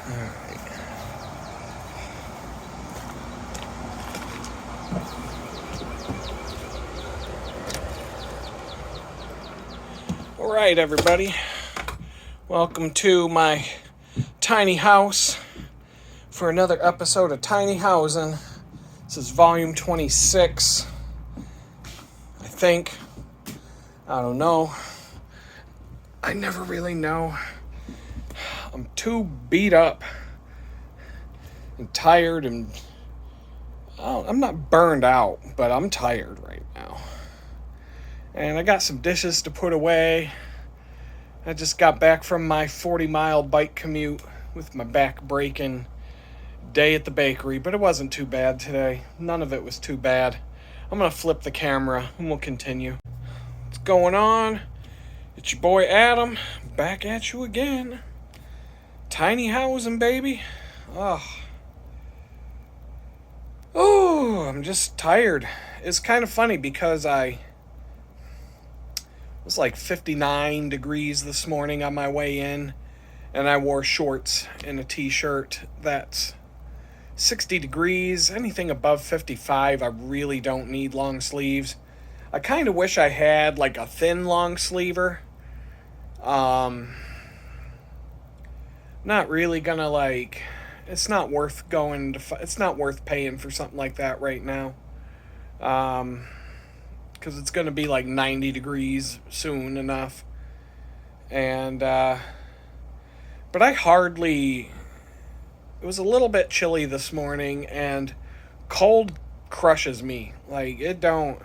All right, everybody. Welcome to my tiny house for another episode of Tiny Housin'. This is volume 26, I think. I don't know. I never really know. I'm too beat up and tired, and I'm not burned out, but I'm tired right now. And I got some dishes to put away. I just got back from my 40-mile bike commute with my back breaking day at the bakery, but it wasn't too bad today. None of it was too bad. I'm going to flip the camera and we'll continue. What's going on? It's your boy Adam, back at you again. Tiny Housin', baby. Oh, I'm just tired. It's kind of funny because it was like 59 degrees this morning on my way in, and I wore shorts and a t-shirt that's 60 degrees. Anything above 55, I really don't need long sleeves. I kind of wish I had like a thin long sleever. Not really gonna it's not worth it's not worth paying for something like that right now. Because it's going to be like 90 degrees soon enough. And, but it was a little bit chilly this morning, and cold crushes me. I don't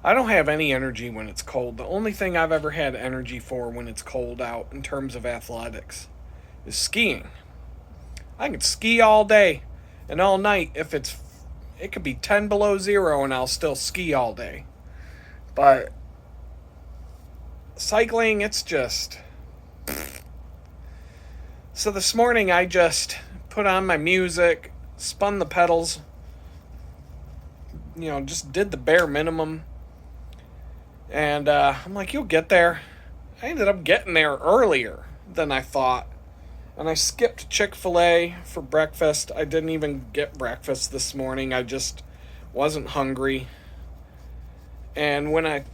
have any energy when it's cold. The only thing I've ever had energy for when it's cold out in terms of athletics is skiing. I can ski all day and all night it could be 10 below zero and I'll still ski all day. But cycling, it's just... So this morning I just put on my music, spun the pedals, just did the bare minimum. And I'm like, you'll get there. I ended up getting there earlier than I thought. And I skipped Chick-fil-A for breakfast. I didn't even get breakfast this morning. I just wasn't hungry. And when I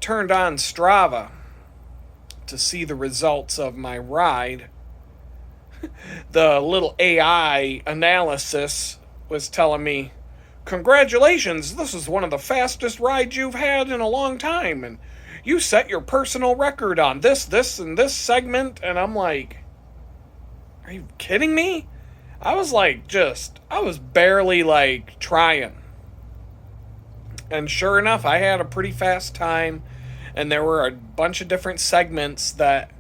turned on Strava to see the results of my ride, the little AI analysis was telling me, congratulations, this is one of the fastest rides you've had in a long time. And you set your personal record on this, and this segment. And I'm like, are you kidding me? I was barely trying. And sure enough, I had a pretty fast time, and there were a bunch of different segments that,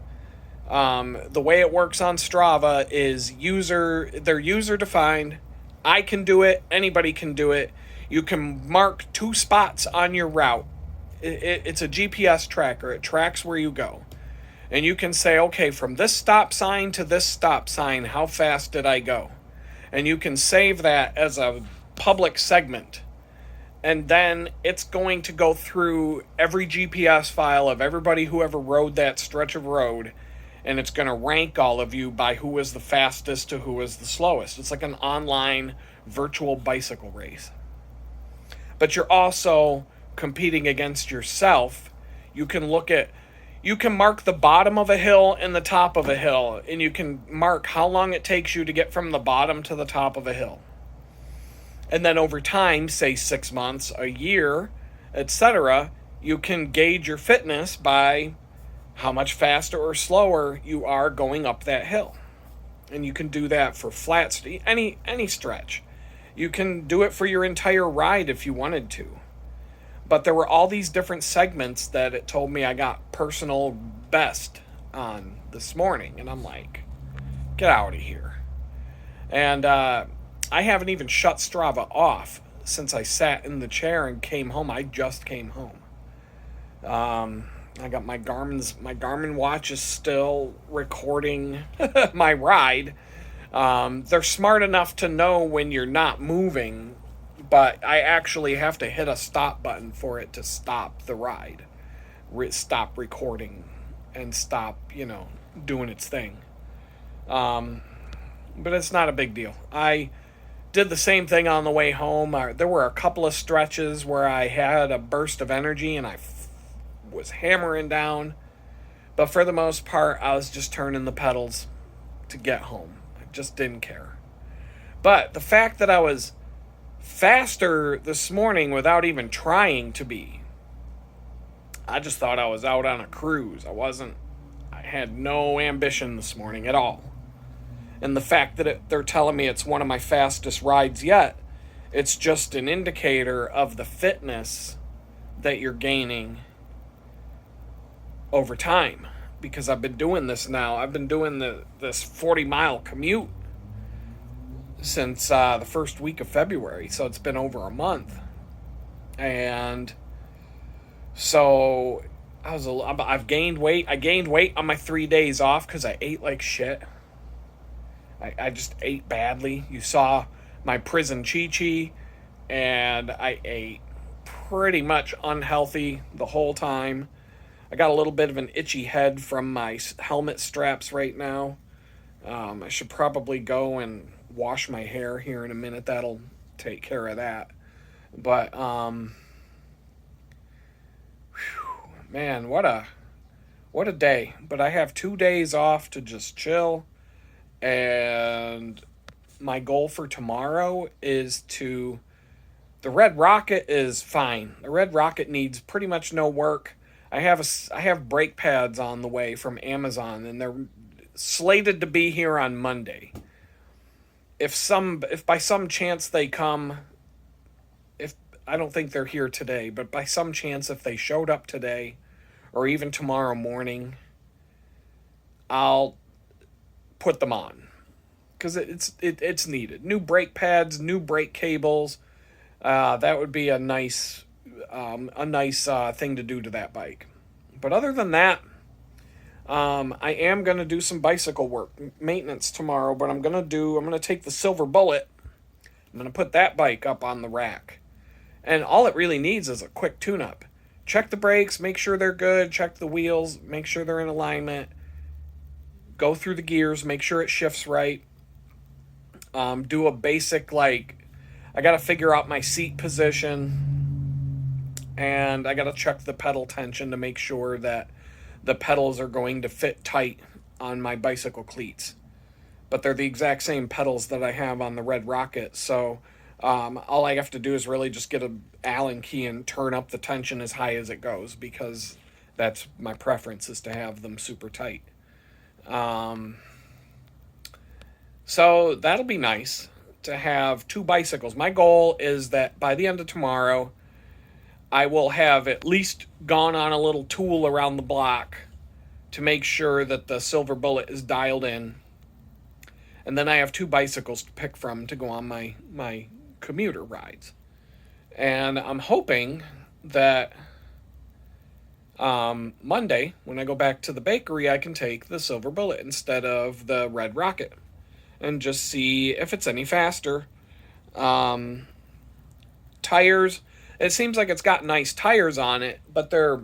the way it works on Strava is they're user defined. I can do it. Anybody can do it. You can mark 2 spots on your route. It's a GPS tracker. It tracks where you go. And you can say, okay, from this stop sign to this stop sign, how fast did I go? And you can save that as a public segment. And then it's going to go through every GPS file of everybody who ever rode that stretch of road, and it's going to rank all of you by who was the fastest to who was the slowest. It's like an online virtual bicycle race. But you're also competing against yourself. You can mark the bottom of a hill and the top of a hill, and you can mark how long it takes you to get from the bottom to the top of a hill. And then over time, say 6 months, a year, etc., you can gauge your fitness by how much faster or slower you are going up that hill. And you can do that for flat, any stretch. You can do it for your entire ride if you wanted to. But there were all these different segments that it told me I got personal best on this morning. And I'm like, get out of here. And I haven't even shut Strava off since I sat in the chair and came home. I just came home. I got my Garmin watch is still recording my ride. They're smart enough to know when you're not moving, but I actually have to hit a stop button for it to stop the ride, stop recording, and stop, doing its thing. Um, but it's not a big deal. I did the same thing on the way home. There were a couple of stretches where I had a burst of energy and I was hammering down. But for the most part, I was just turning the pedals to get home. I just didn't care. But the fact that I was faster this morning without even trying to be, I just thought I was out on a cruise. I had no ambition this morning at all. And the fact that they're telling me it's one of my fastest rides yet, it's just an indicator of the fitness that you're gaining over time. Because I've been doing this now. I've been doing this 40-mile commute since the first week of February. So it's been over a month. And so I've gained weight. I gained weight on my 3 days off because I ate like shit. I just ate badly. You saw my prison chi-chi, and I ate pretty much unhealthy the whole time. I got a little bit of an itchy head from my helmet straps right now. I should probably go and wash my hair here in a minute. That'll take care of that. But, man, what a day. But I have 2 days off to just chill. And my goal for tomorrow is the Red Rocket is fine. The Red Rocket needs pretty much no work. I have brake pads on the way from Amazon, and they're slated to be here on Monday. If by some chance they come, if I don't think they're here today, but by some chance if they showed up today or even tomorrow morning, I'll put them on because it's needed. New brake pads, new brake cables. That would be a nice thing to do to that bike. But other than that, I am going to do some bicycle work, maintenance tomorrow. But I'm going to take the Silver Bullet. I'm going to put that bike up on the rack, and all it really needs is a quick tune-up. Check the brakes, make sure they're good. Check the wheels, make sure they're in alignment. Go through the gears, make sure it shifts right. Do a basic, I got to figure out my seat position, and I got to check the pedal tension to make sure that the pedals are going to fit tight on my bicycle cleats. But they're the exact same pedals that I have on the Red Rocket, so all I have to do is really just get an Allen key and turn up the tension as high as it goes, because that's my preference, is to have them super tight. So that'll be nice to have two bicycles. My goal is that by the end of tomorrow, I will have at least gone on a little tool around the block to make sure that the Silver Bullet is dialed in. And then I have two bicycles to pick from to go on my commuter rides. And I'm hoping that Monday, when I go back to the bakery, I can take the Silver Bullet instead of the Red Rocket and just see if it's any faster. Tires, it seems like it's got nice tires on it, but they're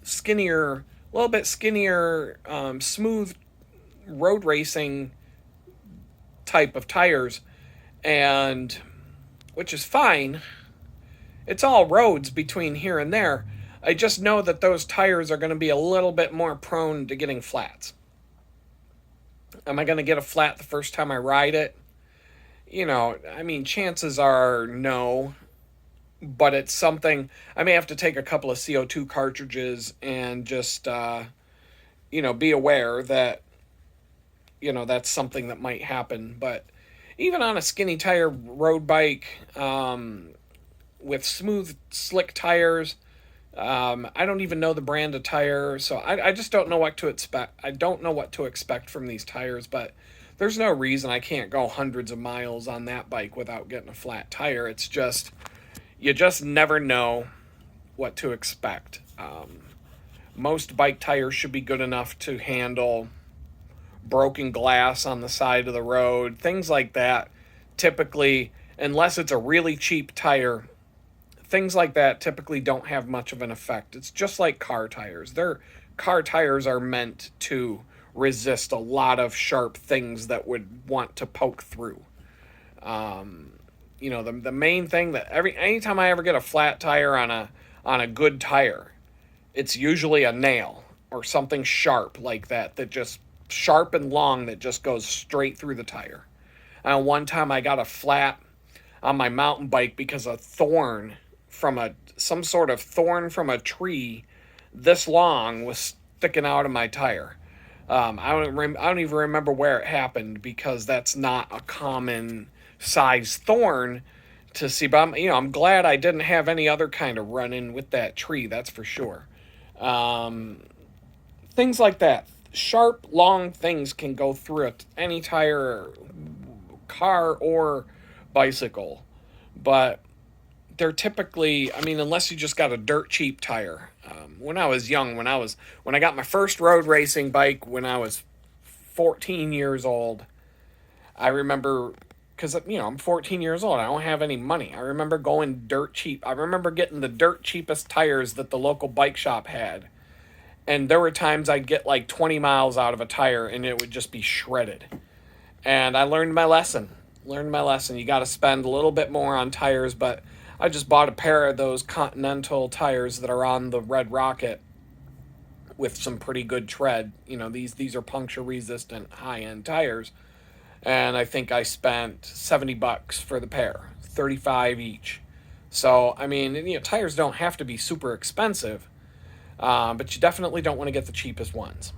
skinnier, a little bit skinnier, smooth road racing type of tires, and which is fine. It's all roads between here and there. I just know that those tires are going to be a little bit more prone to getting flats. Am I going to get a flat the first time I ride it? Chances are no, but it's something. I may have to take a couple of CO2 cartridges and just, be aware that, that's something that might happen. But even on a skinny tire road bike, with smooth, slick tires, I don't even know the brand of tire, so I just don't know what to expect. I don't know what to expect from these tires, but there's no reason I can't go hundreds of miles on that bike without getting a flat tire. It's just, you just never know what to expect. Most bike tires should be good enough to handle broken glass on the side of the road, things like that. Typically, unless it's a really cheap tire, things like that typically don't have much of an effect. It's just like car tires. Car tires are meant to resist a lot of sharp things that would want to poke through. The main thing that anytime I ever get a flat tire on a good tire, it's usually a nail or something sharp like that just sharp and long that just goes straight through the tire. One time I got a flat on my mountain bike because a thorn from some sort of thorn from a tree this long was sticking out of my tire. I don't even remember where it happened because that's not a common size thorn to see. But I'm glad I didn't have any other kind of run-in with that tree. That's for sure. Things like that. Sharp, long things can go through any tire, car, or bicycle. But they're typically, unless you just got a dirt cheap tire. When I was young, when I got my first road racing bike when I was 14 years old, I remember, because I'm 14 years old, I don't have any money. I remember going dirt cheap. I remember getting the dirt cheapest tires that the local bike shop had. And there were times I'd get like 20 miles out of a tire and it would just be shredded. And I learned my lesson. You got to spend a little bit more on tires, but I just bought a pair of those Continental tires that are on the Red Rocket with some pretty good tread. These are puncture resistant high-end tires. And I think I spent $70 for the pair, $35 each. So, tires don't have to be super expensive. But you definitely don't want to get the cheapest ones.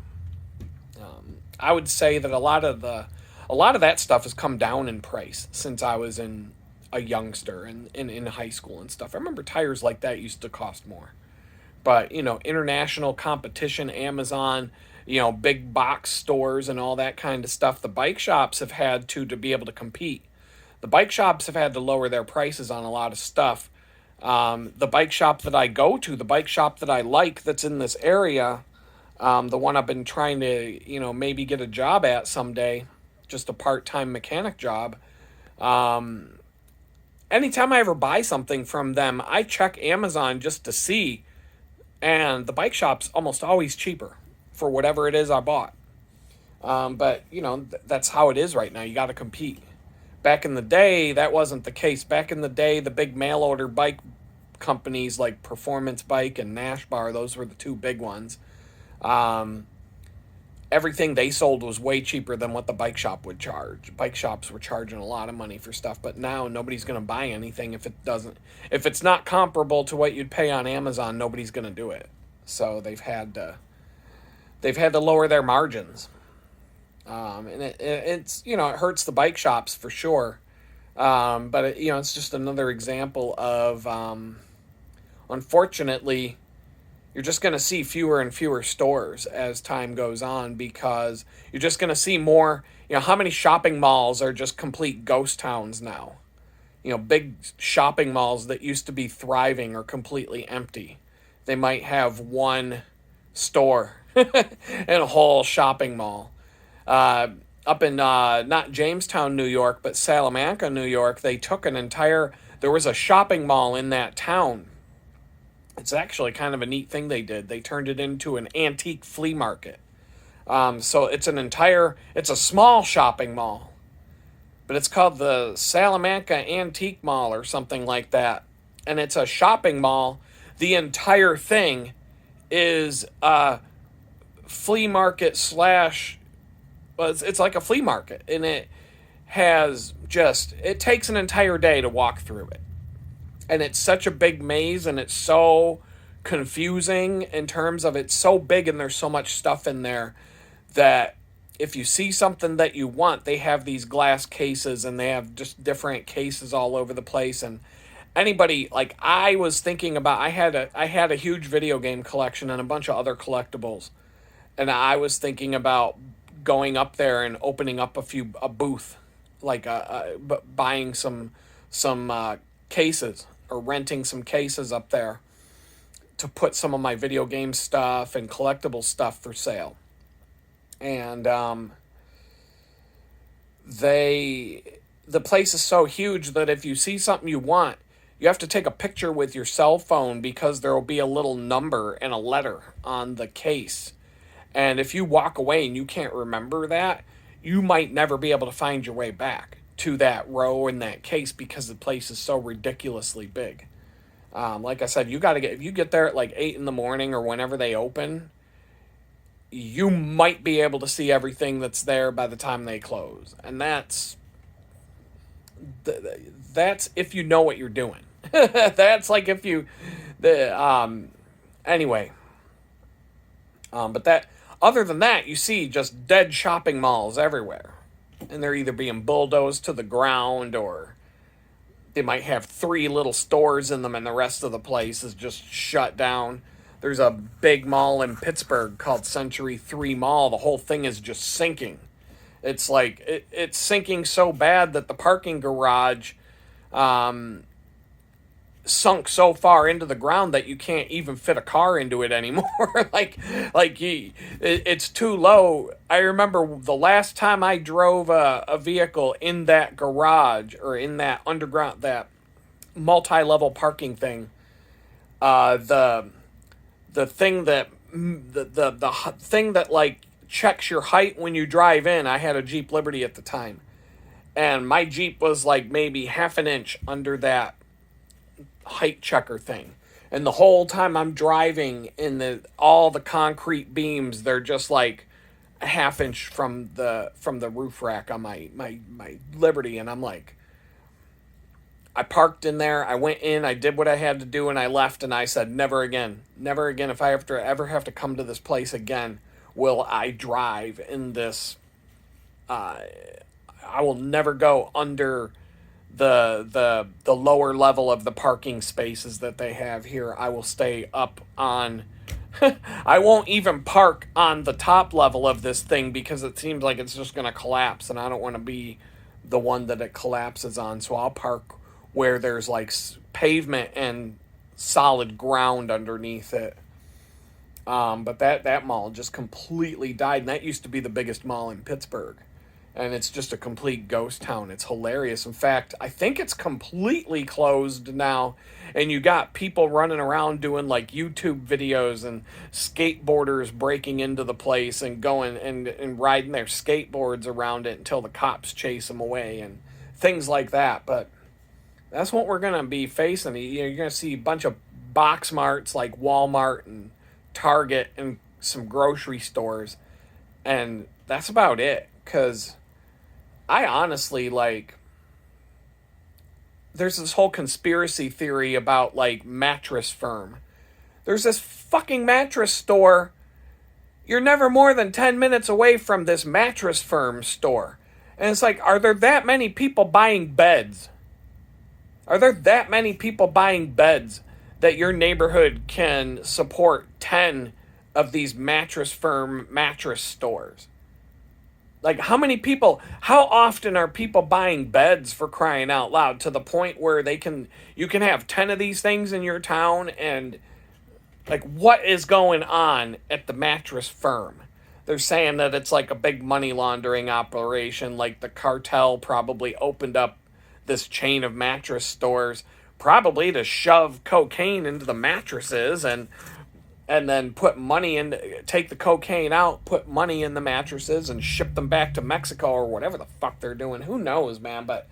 I would say that a lot of that stuff has come down in price since I was a youngster and in high school and stuff. I remember tires like that used to cost more. But, international competition, Amazon, big box stores and all that kind of stuff, the bike shops have had to be able to compete. The bike shops have had to lower their prices on a lot of stuff. The bike shop that I go to, the bike shop that I like that's in this area, the one I've been trying to, maybe get a job at someday, just a part-time mechanic job. Anytime I ever buy something from them, I check Amazon just to see, and the bike shop's almost always cheaper for whatever it is I bought. But, that's how it is right now. You got to compete. Back in the day, that wasn't the case. Back in the day, the big mail-order bike companies like Performance Bike and Nash Bar, those were the two big ones. Everything they sold was way cheaper than what the bike shop would charge. Bike shops were charging a lot of money for stuff, but now nobody's going to buy anything if it's not comparable to what you'd pay on Amazon, nobody's going to do it. So they've had to lower their margins. And it's it hurts the bike shops for sure. But it's just another example of, unfortunately, you're just going to see fewer and fewer stores as time goes on because you're just going to see more. How many shopping malls are just complete ghost towns now? Big shopping malls that used to be thriving are completely empty. They might have one store in a whole shopping mall. Up in not Jamestown, New York, but Salamanca, New York, they took there was a shopping mall in that town. It's actually kind of a neat thing they did. They turned it into an antique flea market. So it's a small shopping mall, but it's called the Salamanca Antique Mall or something like that. And it's a shopping mall. The entire thing is a flea market slash... Well, it's like a flea market, and it takes an entire day to walk through it. And it's such a big maze, and it's so confusing in terms of it's so big and there's so much stuff in there that if you see something that you want, they have these glass cases, and they have just different cases all over the place. And anybody, like I was thinking about, I had a huge video game collection and a bunch of other collectibles, and I was thinking about going up there and opening up a booth, like buying some cases or renting some cases up there to put some of my video game stuff and collectible stuff for sale. And the place is so huge that if you see something you want, you have to take a picture with your cell phone because there will be a little number and a letter on the case. And if you walk away and you can't remember that, you might never be able to find your way back to that row in that case because the place is so ridiculously big. Like I said, you got to get, if you get there at like 8 in the morning or whenever they open, you might be able to see everything that's there by the time they close. And that's if you know what you're doing. That's like if you, anyway. But that, other than that, you see just dead shopping malls everywhere. And they're either being bulldozed to the ground, or they might have 3 little stores in them and the rest of the place is just shut down. There's a big mall in Pittsburgh called Century 3 Mall. The whole thing is just sinking. It's like, it's sinking so bad that the parking garage sunk so far into the ground that you can't even fit a car into it anymore. It's too low. I remember the last time I drove a vehicle in that garage, or in that underground, that multi-level parking thing. The thing that the thing that like checks your height when you drive in. I had a Jeep Liberty at the time, and my Jeep was like maybe half an inch under that height checker thing. And the whole time I'm driving in all the concrete beams, they're just like a half inch from the roof rack on my Liberty. And I'm like, I parked in there, I went in, I did what I had to do, and I left, and I said, never again. Never again. If I ever have to come to this place again, will I drive in this. I will never go under the lower level of the parking spaces that they have here. I will stay up on I won't even park on the top level of this thing because it seems like it's just going to collapse, and I don't want to be the one that it collapses on. So I'll park where there's like pavement and solid ground underneath it. But that mall just completely died, and that used to be the biggest mall in Pittsburgh. And it's just a complete ghost town. It's hilarious. In fact, I think it's completely closed now. And you got people running around doing like YouTube videos, and skateboarders breaking into the place and going and riding their skateboards around it until the cops chase them away and things like that. But that's what we're going to be facing. You're going to see a bunch of box marts like Walmart and Target and some grocery stores. And that's about it. Because I honestly, like, there's this whole conspiracy theory about, like, Mattress Firm. There's this fucking mattress store. You're never more than 10 minutes away from this Mattress Firm store. And it's like, are there that many people buying beds? Are there that many people buying beds that your neighborhood can support 10 of these Mattress Firm mattress stores? Like, how often are people buying beds, for crying out loud, to the point where you can have 10 of these things in your town? And like, what is going on at the Mattress Firm? They're saying that it's like a big money laundering operation. Like, the cartel probably opened up this chain of mattress stores, probably to shove cocaine into the mattresses and then take the cocaine out, put money in the mattresses, and ship them back to Mexico or whatever the fuck they're doing. Who knows, man? But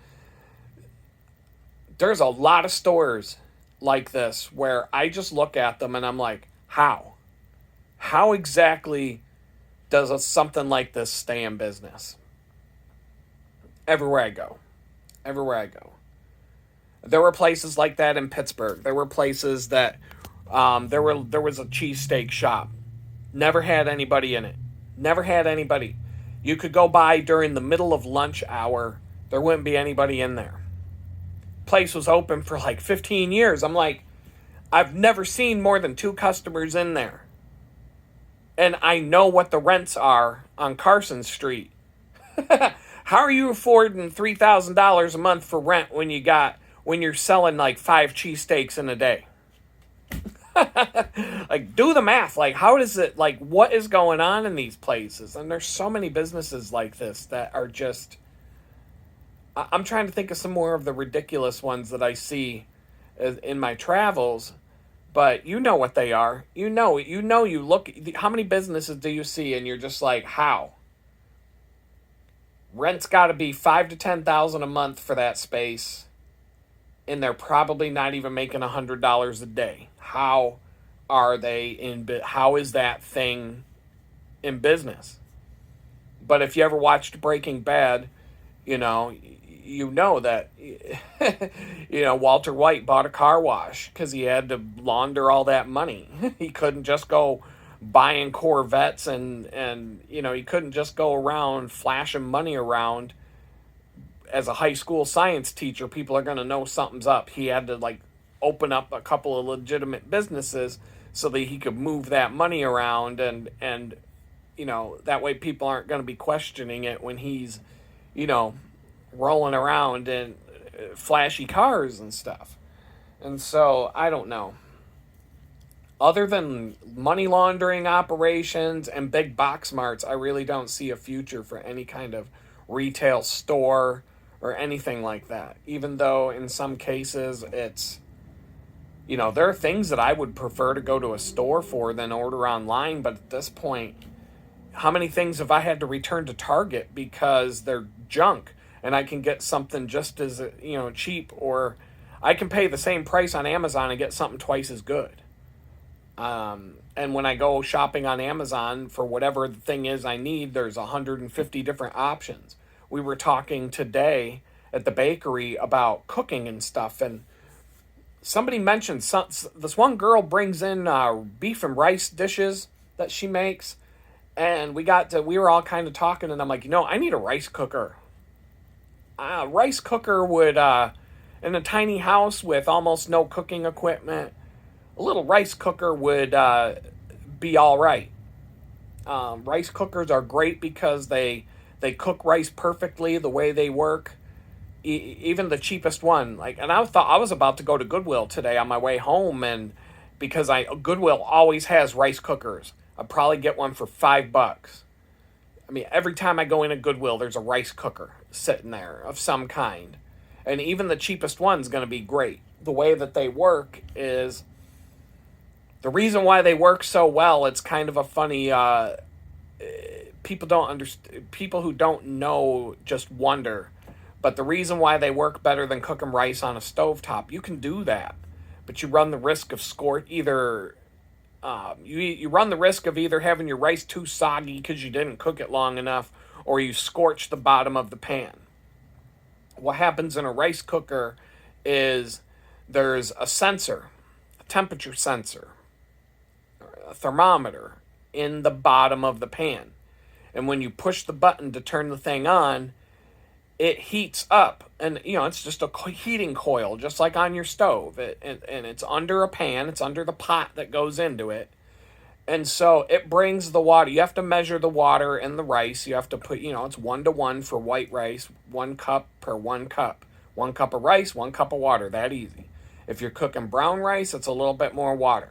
there's a lot of stores like this where I just look at them and I'm like, how? How exactly does something like this stay in business? Everywhere I go. Everywhere I go. There were places like that in Pittsburgh. There were places that there was a cheesesteak shop. Never had anybody in it. Never had anybody. You could go by during the middle of lunch hour. There wouldn't be anybody in there. Place was open for like 15 years. I'm like, I've never seen more than 2 customers in there. And I know what the rents are on Carson Street. How are you affording $3,000 a month for rent when you're selling like 5 cheesesteaks in a day? Like, do the math. Like, how does it, like, what is going on in these places? And there's so many businesses like this that are just, I'm trying to think of some more of the ridiculous ones that I see in my travels. But you know what they are. You look, how many businesses do you see and you're just like, how? Rent's got to be 5 to 10,000 a month for that space, and they're probably not even making $100 a day. How are they how is that thing in business? But if you ever watched Breaking Bad, you know, you know that Walter White bought a car wash because he had to launder all that money. He couldn't just go buying Corvettes and he couldn't just go around flashing money around. As a high school science teacher, people are going to know something's up. He had to like open up a couple of legitimate businesses so that he could move that money around, and that way people aren't going to be questioning it when he's you know rolling around in flashy cars and stuff. And so I don't know. Other than money laundering operations and big box marts, I really don't see a future for any kind of retail store or anything like that. Even though in some cases there are things that I would prefer to go to a store for than order online. But at this point, how many things have I had to return to Target because they're junk and I can get something just as, cheap, or I can pay the same price on Amazon and get something twice as good. And when I go shopping on Amazon for whatever the thing is I need, there's 150 different options. We were talking today at the bakery about cooking and stuff, and somebody mentioned this one girl brings in beef and rice dishes that she makes, and we were all kind of talking, and I'm like, I need a rice cooker. Rice cooker would, in a tiny house with almost no cooking equipment, a little rice cooker would be all right. Rice cookers are great because they cook rice perfectly the way they work. Even the cheapest one, and I thought I was about to go to Goodwill today on my way home, and because Goodwill always has rice cookers, I'd probably get one for $5. I mean, every time I go into Goodwill, there's a rice cooker sitting there of some kind, and even the cheapest one's going to be great. The way that they work is the reason why they work so well. It's kind of a funny. People don't understand. People who don't know just wonder. But the reason why they work better than cooking rice on a stovetop, you can do that, but you run the risk of you run the risk of either having your rice too soggy because you didn't cook it long enough, or you scorch the bottom of the pan. What happens in a rice cooker is there's a sensor, a temperature sensor, a thermometer in the bottom of the pan. And when you push the button to turn the thing on, it heats up, and it's just a heating coil, just like on your stove. And it's under a pan, it's under the pot that goes into it, and so it brings the water. You have to measure the water in the rice. You have to put, it's 1-to-1 for white rice, 1 cup per 1 cup, 1 cup of rice, 1 cup of water. That easy. If you're cooking brown rice, it's a little bit more water,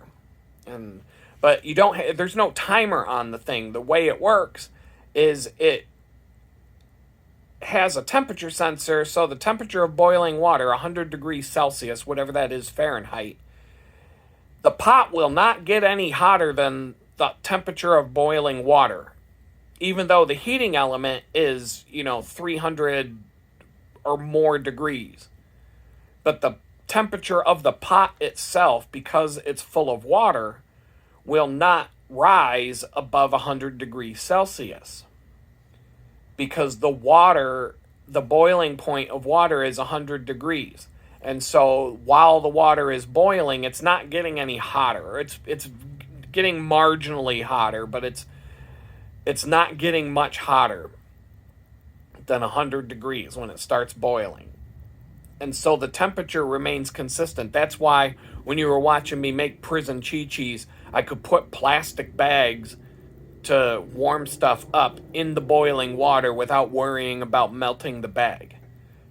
but you don't. There's no timer on the thing. The way it works is it has a temperature sensor, so the temperature of boiling water, 100 degrees Celsius, whatever that is Fahrenheit, the pot will not get any hotter than the temperature of boiling water, even though the heating element is, 300 or more degrees. But the temperature of the pot itself, because it's full of water, will not rise above 100 degrees Celsius. Because the boiling point of water is 100 degrees. And so while the water is boiling, it's not getting any hotter. It's getting marginally hotter, but it's not getting much hotter than 100 degrees when it starts boiling. And so the temperature remains consistent. That's why when you were watching me make prison chi-chis, I could put plastic bags to warm stuff up in the boiling water without worrying about melting the bag,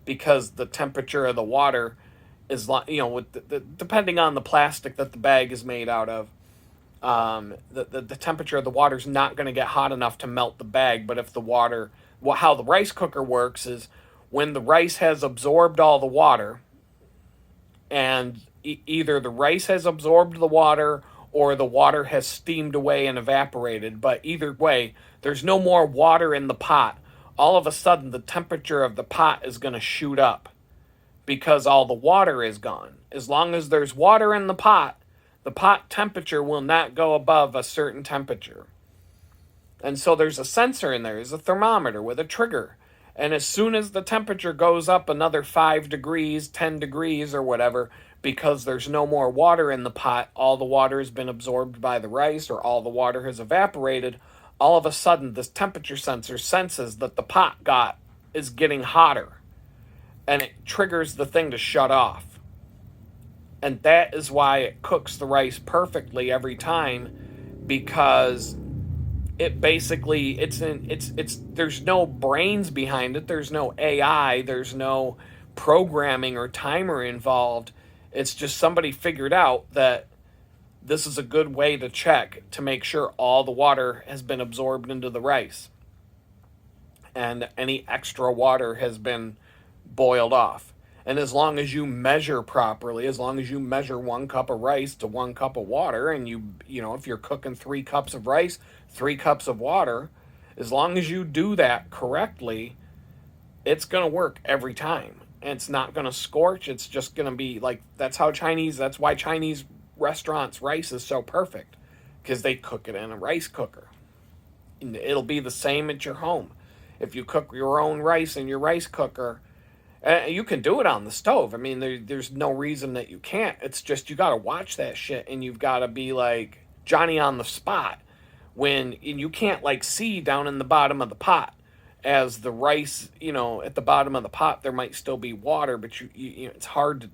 because the temperature of the water is, depending on the plastic that the bag is made out of, the temperature of the water is not going to get hot enough to melt the bag. But if how the rice cooker works is when the rice has absorbed all the water, and either the rice has absorbed the water or the water has steamed away and evaporated. But either way, there's no more water in the pot. All of a sudden, the temperature of the pot is going to shoot up because all the water is gone. As long as there's water in the pot temperature will not go above a certain temperature. And so there's a sensor in there, there's a thermometer with a trigger. And as soon as the temperature goes up another 5 degrees, 10 degrees, or whatever, because there's no more water in the pot, all the water has been absorbed by the rice, or all the water has evaporated, all of a sudden this temperature sensor senses that the pot is getting hotter. And it triggers the thing to shut off. And that is why it cooks the rice perfectly every time, because it basically it's there's no brains behind it, there's no AI, there's no programming or timer involved. It's just somebody figured out that this is a good way to check to make sure all the water has been absorbed into the rice and any extra water has been boiled off. And as long as you measure properly, as long as you measure 1 cup of rice to 1 cup of water, and you know, if you're cooking 3 cups of rice, 3 cups of water, as long as you do that correctly, it's going to work every time. And it's not going to scorch. It's just going to be like, that's why Chinese restaurants' rice is so perfect, because they cook it in a rice cooker. And it'll be the same at your home. If you cook your own rice in your rice cooker, you can do it on the stove. I mean, there's no reason that you can't. It's just you got to watch that shit, and you've got to be like Johnny on the spot and you can't like see down in the bottom of the pot as the rice. You know, at the bottom of the pot there might still be water, but you know, it's hard to.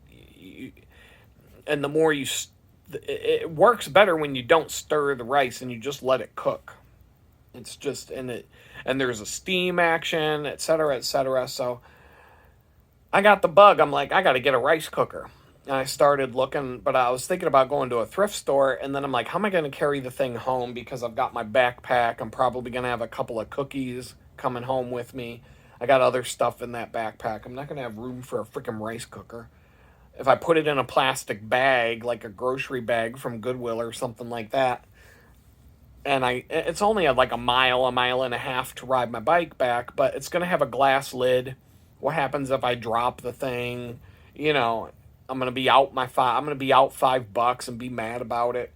And the more it works better when you don't stir the rice and you just let it cook. It's just and there's a steam action, etc., etc. So I got the bug. I'm like, I got to get a rice cooker. And I started looking, but I was thinking about going to a thrift store. And then I'm like, how am I going to carry the thing home? Because I've got my backpack. I'm probably going to have a couple of cookies coming home with me. I got other stuff in that backpack. I'm not going to have room for a freaking rice cooker. If I put it in a plastic bag, like a grocery bag from Goodwill or something like that, and it's only like a mile and a half to ride my bike back, but it's going to have a glass lid. What happens if I drop the thing? You know, I'm gonna be out $5 and be mad about it,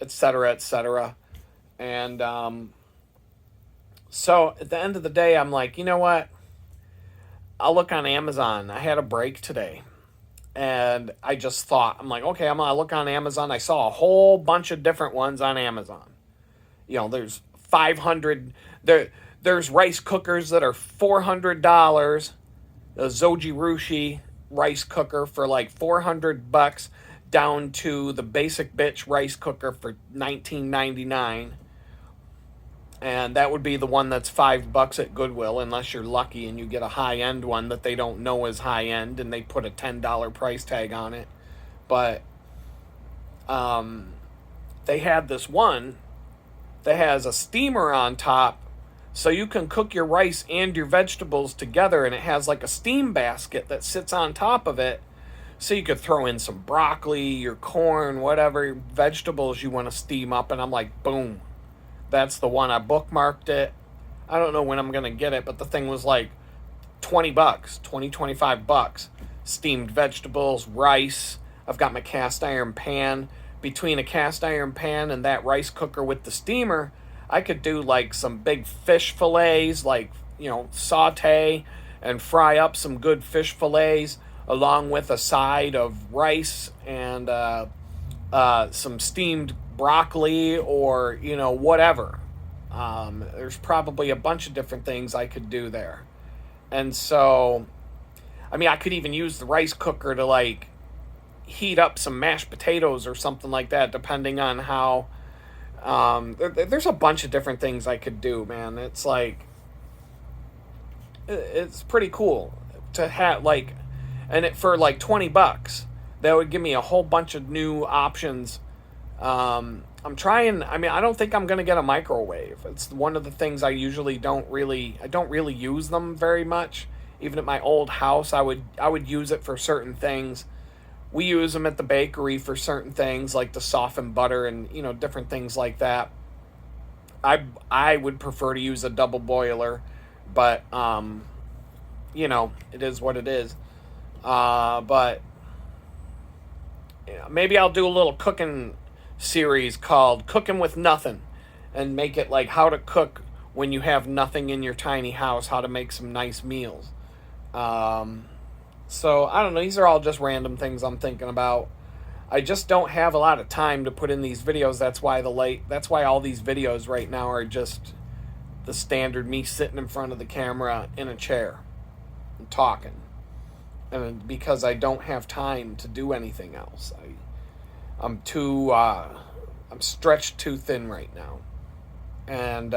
etc., etc. And so at the end of the day, I'm like, you know what? I'll look on Amazon. I had a break today, and I just thought, I'm like, okay, I'm gonna look on Amazon. I saw a whole bunch of different ones on Amazon. You know, there's 500 there. There's rice cookers that are $400. The Zoji Rushi rice cooker for like $400, down to the basic bitch rice cooker for $19.99. And that would be the one that's $5 at Goodwill, unless you're lucky and you get a high-end one that they don't know is high-end and they put a $10 price tag on it. But they had this one that has a steamer on top, so you can cook your rice and your vegetables together, and it has like a steam basket that sits on top of it. So you could throw in some broccoli, your corn, whatever vegetables you want to steam up. And I'm like, boom. That's the one. I bookmarked it. I don't know when I'm going to get it, but the thing was like $25. Steamed vegetables, rice. I've got my cast iron pan. Between a cast iron pan and that rice cooker with the steamer, I could do like some big fish fillets, like, you know, saute and fry up some good fish fillets along with a side of rice and some steamed broccoli or, you know, whatever. There's probably a bunch of different things I could do there. And so, I mean, I could even use the rice cooker to like heat up some mashed potatoes or something like that, depending on how. There's a bunch of different things I could do, man. It's like, it's pretty cool to have like, and it for like $20, that would give me a whole bunch of new options. I'm trying. I mean, I don't think I'm gonna get a microwave. It's one of the things I usually don't really use them very much. Even at my old house, I would use it for certain things we use them at the bakery for certain things like to soften butter and, you know, different things like that. I would prefer to use a double boiler, but you know, it is what it is. But yeah, maybe I'll do a little cooking series called Cooking with Nothing, and make it like how to cook when you have nothing in your tiny house, how to make some nice meals. So I don't know, these are all just random things I'm thinking about. I just don't have a lot of time to put in these videos. That's why all these videos right now are just the standard me sitting in front of the camera in a chair and talking. And because I don't have time to do anything else. I'm stretched too thin right now. And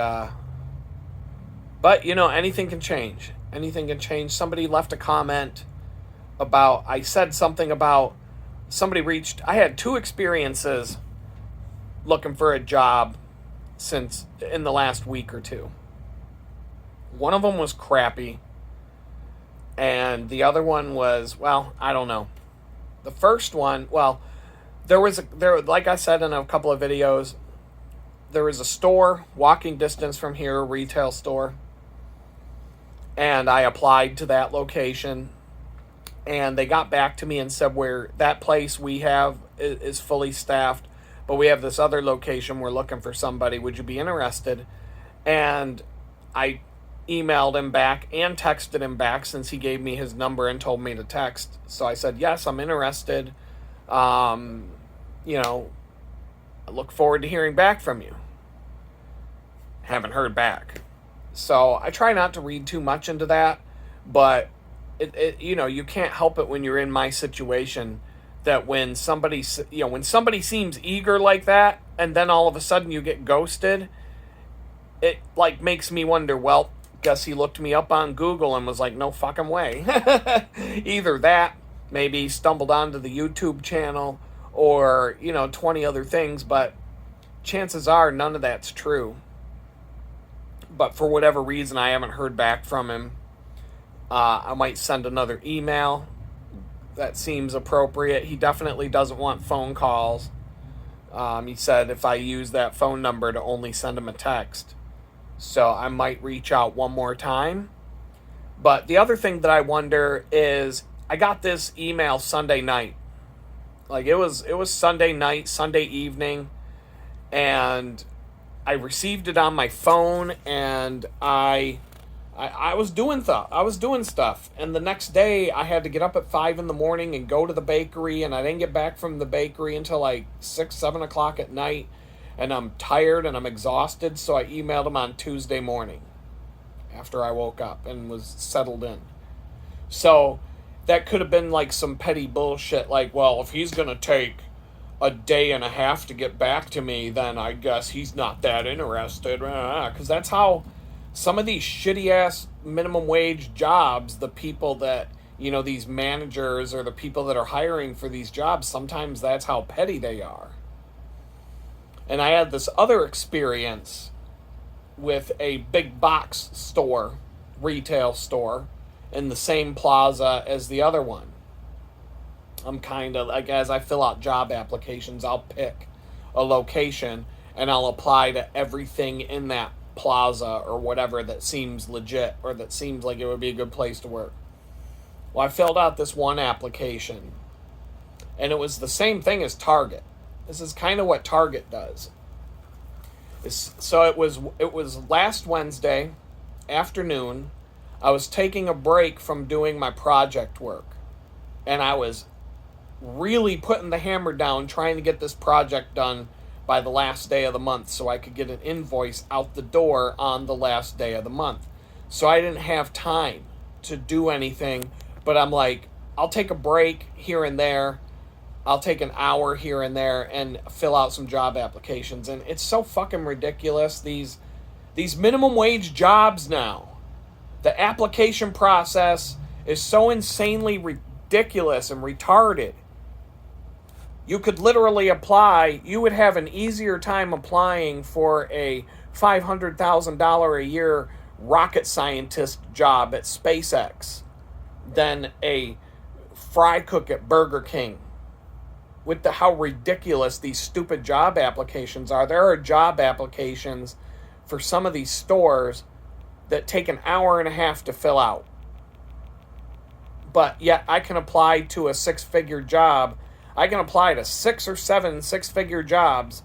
but you know, anything can change. Anything can change. Somebody left a comment about, I said something about I had 2 experiences looking for a job since in the last week or 2. One of them was crappy, and the other one was, well, I don't know. The first one, well, there like I said in a couple of videos, there was a store walking distance from here, a retail store, and I applied to that location. And they got back to me and said, where that place we have is fully staffed, but we have this other location, we're looking for somebody, would you be interested? And I emailed him back and texted him back, since he gave me his number and told me to text. So I said, yes, I'm interested. You know, I look forward to hearing back from you. Haven't heard back. So I try not to read too much into that, but you know, you can't help it when you're in my situation, that when somebody seems eager like that, and then all of a sudden you get ghosted, it like makes me wonder, well, guess he looked me up on Google and was like, no fucking way. Either that, maybe he stumbled onto the YouTube channel, or, you know, 20 other things, but chances are none of that's true. But for whatever reason, I haven't heard back from him. I might send another email. That seems appropriate. He definitely doesn't want phone calls. He said if I use that phone number to only send him a text. So I might reach out one more time. But the other thing that I wonder is, I got this email Sunday night. Like it was Sunday night, Sunday evening, and I received it on my phone, and I was doing stuff, and the next day I had to get up at 5 in the morning and go to the bakery, and I didn't get back from the bakery until like 6-7 o'clock at night, and I'm tired and I'm exhausted, so I emailed him on Tuesday morning after I woke up and was settled in. So that could have been like some petty bullshit, like, well, if he's gonna take a day and a half to get back to me, then I guess he's not that interested, because that's how some of these shitty-ass minimum wage jobs, the people that, you know, these managers or the people that are hiring for these jobs, sometimes that's how petty they are. And I had this other experience with a big box store, retail store, in the same plaza as the other one. I'm kind of, like, as I fill out job applications, I'll pick a location and I'll apply to everything in that plaza or whatever that seems legit or that seems like it would be a good place to work. Well, I filled out this one application, and it was the same thing as Target. This is kind of what Target does. So it was last Wednesday afternoon. I was taking a break from doing my project work, and I was really putting the hammer down trying to get this project done by the last day of the month so I could get an invoice out the door on the last day of the month. So I didn't have time to do anything, but I'm like, I'll take a break here and there. I'll take an hour here and there and fill out some job applications. And it's so fucking ridiculous. These minimum wage jobs now, the application process is so insanely ridiculous and retarded. You could literally apply, you would have an easier time applying for a $500,000 a year rocket scientist job at SpaceX than a fry cook at Burger King with how ridiculous these stupid job applications are. There are job applications for some of these stores that take an hour and a half to fill out. But yet I can apply to a six-figure job. I can apply to 6 or 7 six-figure jobs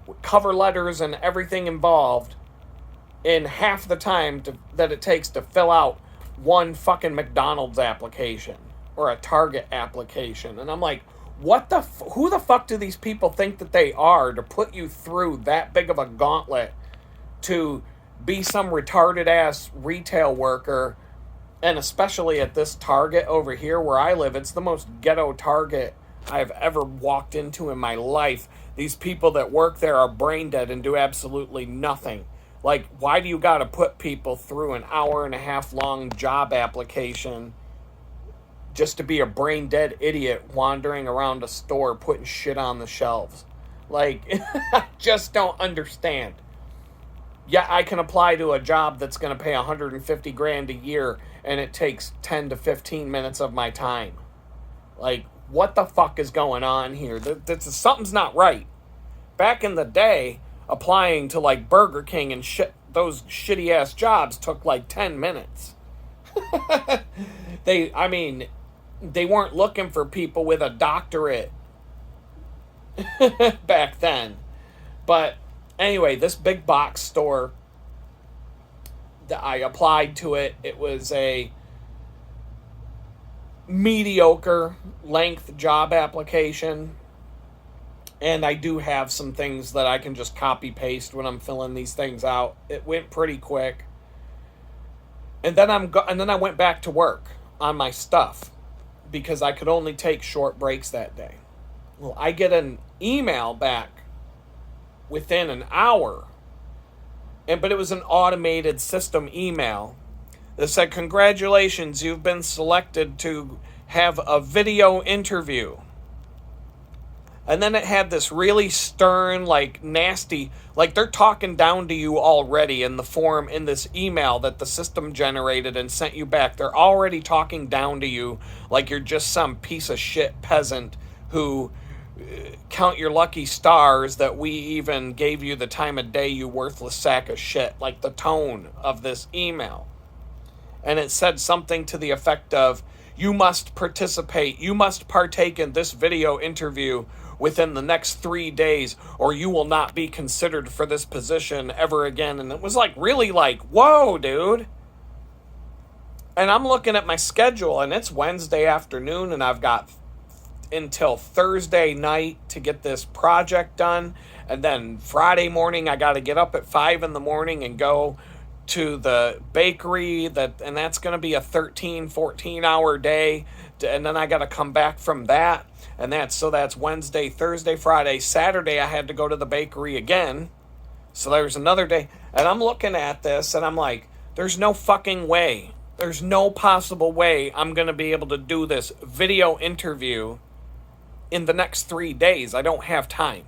with cover letters and everything involved in half the time that it takes to fill out one fucking McDonald's application or a Target application. And I'm like, who the fuck do these people think that they are to put you through that big of a gauntlet to be some retarded ass retail worker? And especially at this Target over here where I live, it's the most ghetto Target I've ever walked into in my life. These people that work there are brain dead and do absolutely nothing. Like, why do you got to put people through an hour and a half long job application just to be a brain dead idiot wandering around a store putting shit on the shelves? Like, I just don't understand. Yeah, I can apply to a job that's going to pay $150,000 a year and it takes 10 to 15 minutes of my time. Like, what the fuck is going on here? Something's not right. Back in the day, applying to like Burger King and shit, those shitty ass jobs took like 10 minutes. They weren't looking for people with a doctorate back then. But anyway, this big box store that I applied to it was a mediocre length job application. And I do have some things that I can just copy paste when I'm filling these things out. It went pretty quick. And then I went back to work on my stuff because I could only take short breaks that day. Well, I get an email back within an hour. But it was an automated system email that said, "Congratulations, you've been selected to have a video interview." And then it had this really stern, like nasty, like they're talking down to you already in the form, in this email that the system generated and sent you back. They're already talking down to you like you're just some piece of shit peasant who count your lucky stars that we even gave you the time of day, you worthless sack of shit. Like the tone of this email. And it said something to the effect of, "You must participate, you must partake in this video interview within the next 3 days, or you will not be considered for this position ever again." And it was like, really like, whoa, dude. And I'm looking at my schedule, and it's Wednesday afternoon, and I've got until Thursday night to get this project done. And then Friday morning, I got to get up at 5 in the morning and go to the bakery, and that's going to be a 14 hour day. And then I got to come back from that. And that's Wednesday, Thursday, Friday, Saturday, I had to go to the bakery again. So there's another day. And I'm looking at this and I'm like, there's no fucking way. There's no possible way I'm going to be able to do this video interview in the next 3 days. I don't have time.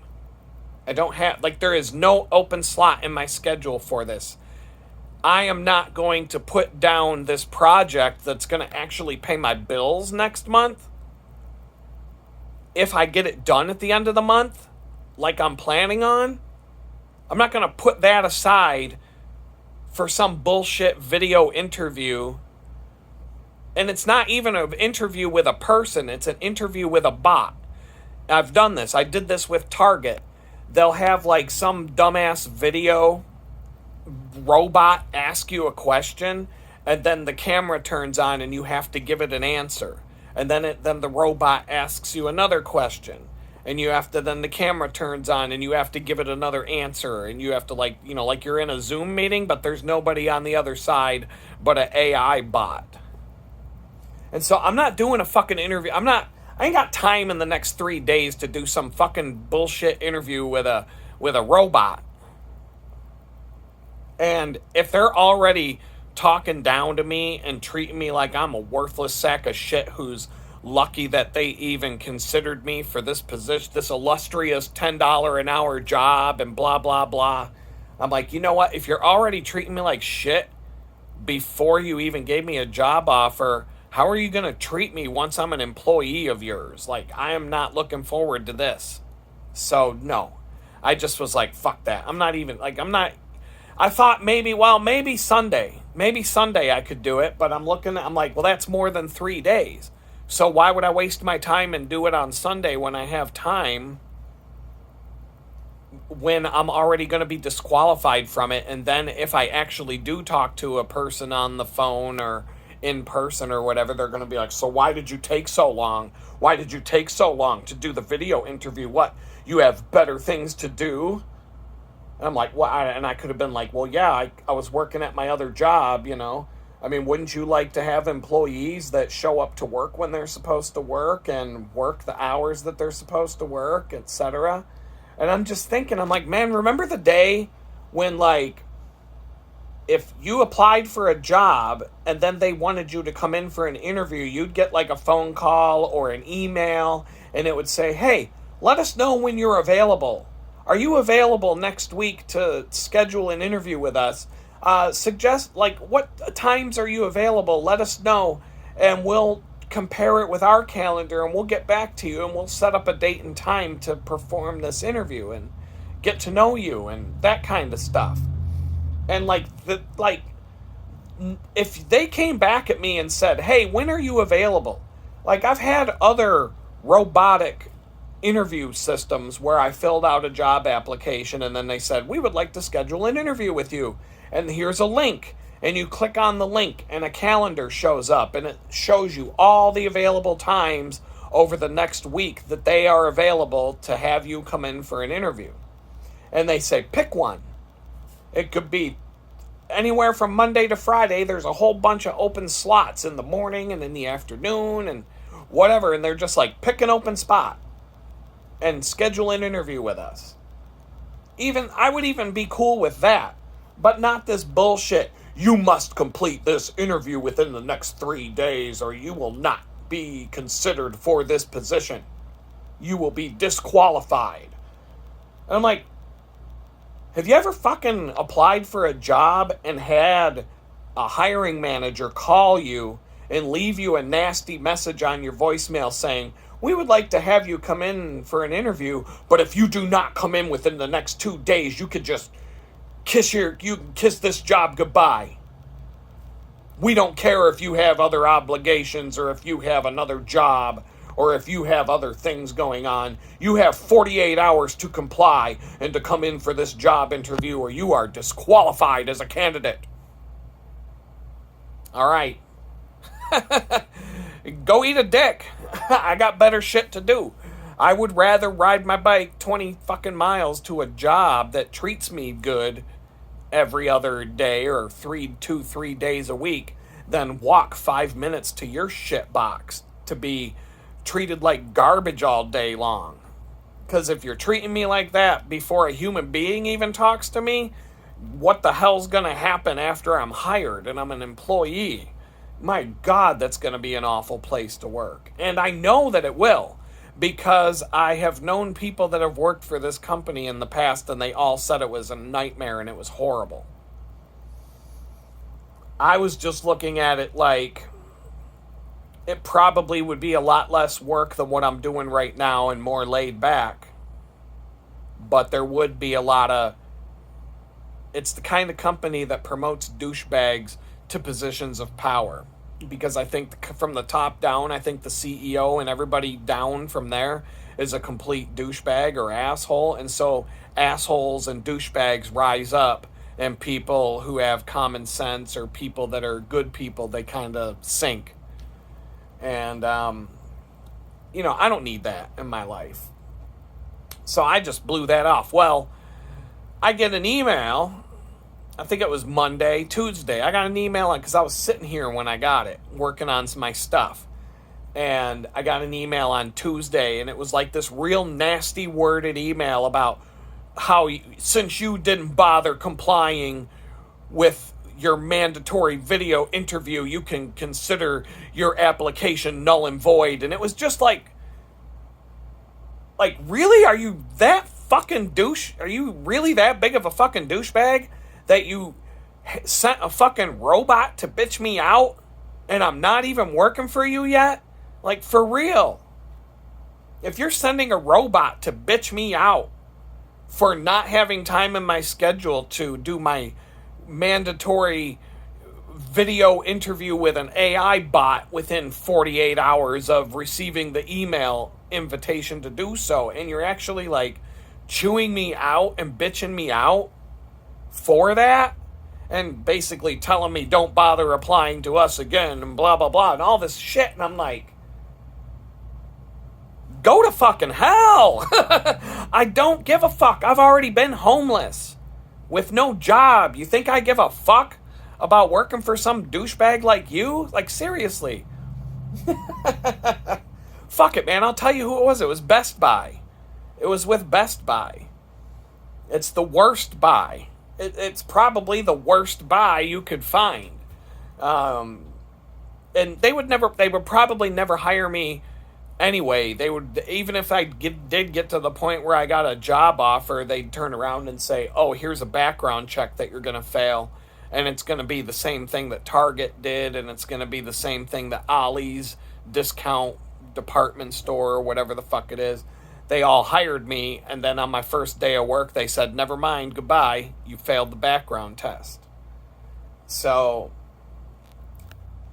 There is no open slot in my schedule for this. I am not going to put down this project that's going to actually pay my bills next month. If I get it done at the end of the month, like I'm planning on, I'm not going to put that aside for some bullshit video interview. And it's not even an interview with a person, it's an interview with a bot. I've done this. I did this with Target. They'll have like some dumbass video robot ask you a question, and then the camera turns on and you have to give it an answer. And then the robot asks you another question, and then the camera turns on and you have to give it another answer, and you have to like you're in a Zoom meeting, but there's nobody on the other side but an AI bot. And so I'm not doing a fucking interview. I ain't got time in the next 3 days to do some fucking bullshit interview with a robot. And if they're already talking down to me and treating me like I'm a worthless sack of shit who's lucky that they even considered me for this position, this illustrious $10 an hour job and blah, blah, blah. I'm like, you know what? If you're already treating me like shit before you even gave me a job offer, How are you going to treat me once I'm an employee of yours? Like, I am not looking forward to this. So, no. I just was like, fuck that. I'm not even, like, I'm not, I thought maybe Sunday. Maybe Sunday I could do it, but I'm like, well, that's more than 3 days. So why would I waste my time and do it on Sunday when I have time when I'm already going to be disqualified from it? And then if I actually do talk to a person on the phone or in person or whatever, they're going to be like, so why did you take so long? Why did you take so long to do the video interview? What? You have better things to do? And I'm like, well, and I could have been like, well, yeah, I was working at my other job, you know. I mean, wouldn't you like to have employees that show up to work when they're supposed to work and work the hours that they're supposed to work, etc.? And I'm just thinking, I'm like, man, remember the day when, like, if you applied for a job and then they wanted you to come in for an interview, you'd get like a phone call or an email, and it would say, hey, let us know when you're available. Are you available next week to schedule an interview with us? Suggest, like, what times are you available? Let us know, and we'll compare it with our calendar, and we'll get back to you, and we'll set up a date and time to perform this interview and get to know you and that kind of stuff. And if they came back at me and said, hey, when are you available? Like, I've had other robotic interview systems where I filled out a job application and then they said, we would like to schedule an interview with you. And here's a link. And you click on the link and a calendar shows up and it shows you all the available times over the next week that they are available to have you come in for an interview. And they say, pick one. It could be anywhere from Monday to Friday. There's a whole bunch of open slots in the morning and in the afternoon and whatever. And they're just like, pick an open spot and schedule an interview with us. I would even be cool with that, but not this bullshit. You must complete this interview within the next 3 days or you will not be considered for this position. You will be disqualified. And I'm like, have you ever fucking applied for a job and had a hiring manager call you and leave you a nasty message on your voicemail saying, we would like to have you come in for an interview, but if you do not come in within the next 2 days, you could just kiss this job goodbye. We don't care if you have other obligations or if you have another job or if you have other things going on. You have 48 hours to comply and to come in for this job interview or you are disqualified as a candidate. All right. Go eat a dick. I got better shit to do. I would rather ride my bike 20 fucking miles to a job that treats me good every other day or 3 days a week than walk 5 minutes to your shit box to be treated like garbage all day long. Because if you're treating me like that before a human being even talks to me, what the hell's gonna happen after I'm hired and I'm an employee? My God, that's gonna be an awful place to work. And I know that it will, because I have known people that have worked for this company in the past and they all said it was a nightmare and it was horrible. I was just looking at it like it probably would be a lot less work than what I'm doing right now and more laid back. But there would be a lot of... It's the kind of company that promotes douchebags to positions of power. Because I think from the top down, I think the CEO and everybody down from there is a complete douchebag or asshole. And so assholes and douchebags rise up, and people who have common sense or people that are good people, they kind of sink. And, I don't need that in my life. So I just blew that off. Well, I get an email. I think it was Tuesday. I got an email because I was sitting here when I got it, working on my stuff. And I got an email on Tuesday, and it was like this real nasty worded email about how, since you didn't bother complying with your mandatory video interview, you can consider your application null and void. And it was just like, really? Are you that fucking douche? Are you really that big of a fucking douchebag that you sent a fucking robot to bitch me out and I'm not even working for you yet? Like, for real. If you're sending a robot to bitch me out for not having time in my schedule to do my mandatory video interview with an AI bot within 48 hours of receiving the email invitation to do so, and you're actually like chewing me out and bitching me out for that, and basically telling me don't bother applying to us again and blah blah blah and all this shit, and I'm like, go to fucking hell. I don't give a fuck. I've already been homeless with no job. You think I give a fuck about working for some douchebag like you? Like, seriously. Fuck it, man. I'll tell you who it was. It was Best Buy. It was with Best Buy. It's the worst buy. It's probably the worst buy you could find. And they would probably never hire me anyway. They would, even if I did get to the point where I got a job offer, they'd turn around and say, oh, here's a background check that you're going to fail. And it's going to be the same thing that Target did, and it's going to be the same thing that Ollie's discount department store or whatever the fuck it is. They all hired me, and then on my first day of work, they said, never mind, goodbye, you failed the background test. So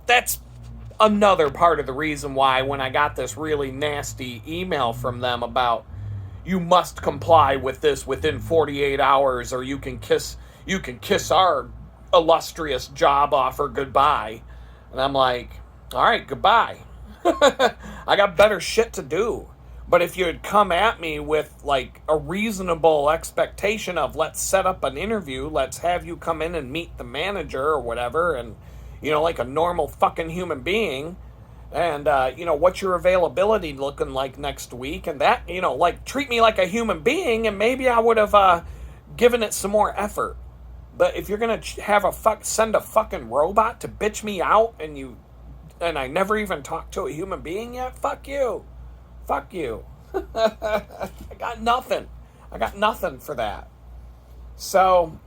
that's another part of the reason why when I got this really nasty email from them about you must comply with this within 48 hours or you can kiss our illustrious job offer goodbye. And I'm like, all right, goodbye. I got better shit to do. But if you had come at me with like a reasonable expectation of let's set up an interview, let's have you come in and meet the manager or whatever, and like a normal fucking human being, and what's your availability looking like next week, and that, like treat me like a human being, and maybe I would have given it some more effort. But if you're gonna send a fucking robot to bitch me out, and I never even talked to a human being yet, fuck you. Fuck you. I got nothing. I got nothing for that. So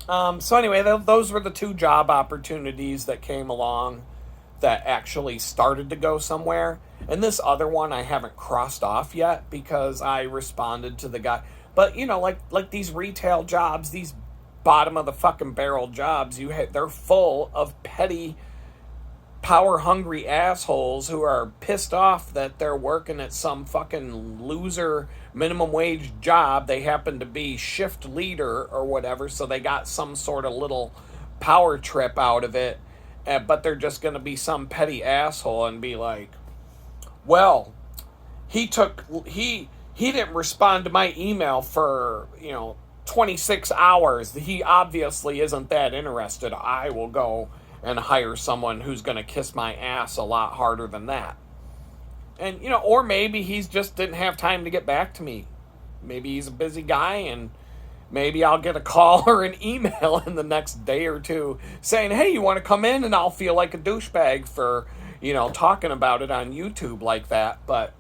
anyway, those were the two job opportunities that came along that actually started to go somewhere. And this other one I haven't crossed off yet because I responded to the guy. But, like these retail jobs, these bottom of the fucking barrel jobs, they're full of petty, power-hungry assholes who are pissed off that they're working at some fucking loser minimum wage job. They happen to be shift leader or whatever, so they got some sort of little power trip out of it, but they're just going to be some petty asshole and be like, well, he didn't respond to my email for 26 hours. He obviously isn't that interested. I will go and hire someone who's going to kiss my ass a lot harder than that. And, or maybe he's just didn't have time to get back to me. Maybe he's a busy guy, and maybe I'll get a call or an email in the next day or two saying, hey, you want to come in? And I'll feel like a douchebag for, talking about it on YouTube like that. But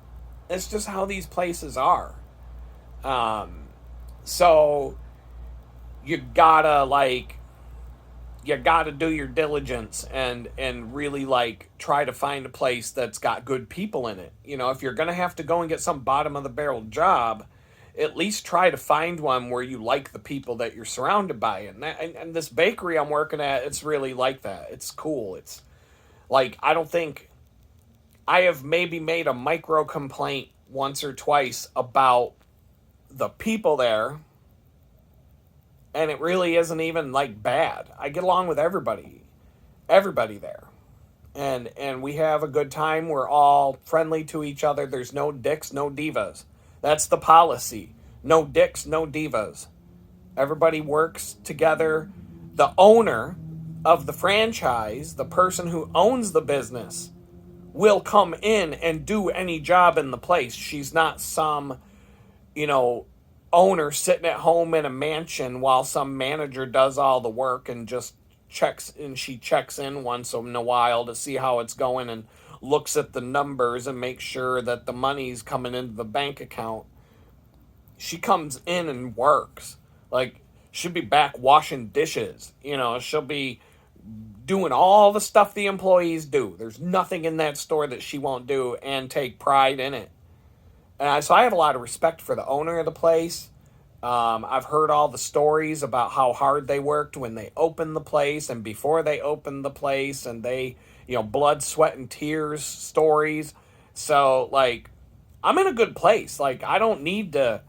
it's just how these places are. So you gotta do your diligence and really try to find a place that's got good people in it. If you're going to have to go and get some bottom of the barrel job, at least try to find one where you like the people that you're surrounded by. And this bakery I'm working at, it's really like that. It's cool. It's like, I don't think I have maybe made a micro complaint once or twice about the people there, and it really isn't even bad. I get along with everybody there. And we have a good time. We're all friendly to each other. There's no dicks, no divas. That's the policy. No dicks, no divas. Everybody works together. The owner of the franchise, the person who owns the business, will come in and do any job in the place. She's not some, owner sitting at home in a mansion while some manager does all the work and just checks in once in a while to see how it's going and looks at the numbers and makes sure that the money's coming into the bank account. She comes in and works. She'll be back washing dishes. She'll be doing all the stuff the employees do. There's nothing in that store that she won't do and take pride in it. So I have a lot of respect for the owner of the place. I've heard all the stories about how hard they worked when they opened the place and before they opened the place, and they, blood, sweat, and tears stories. So, like, I'm in a good place. Like, I don't need to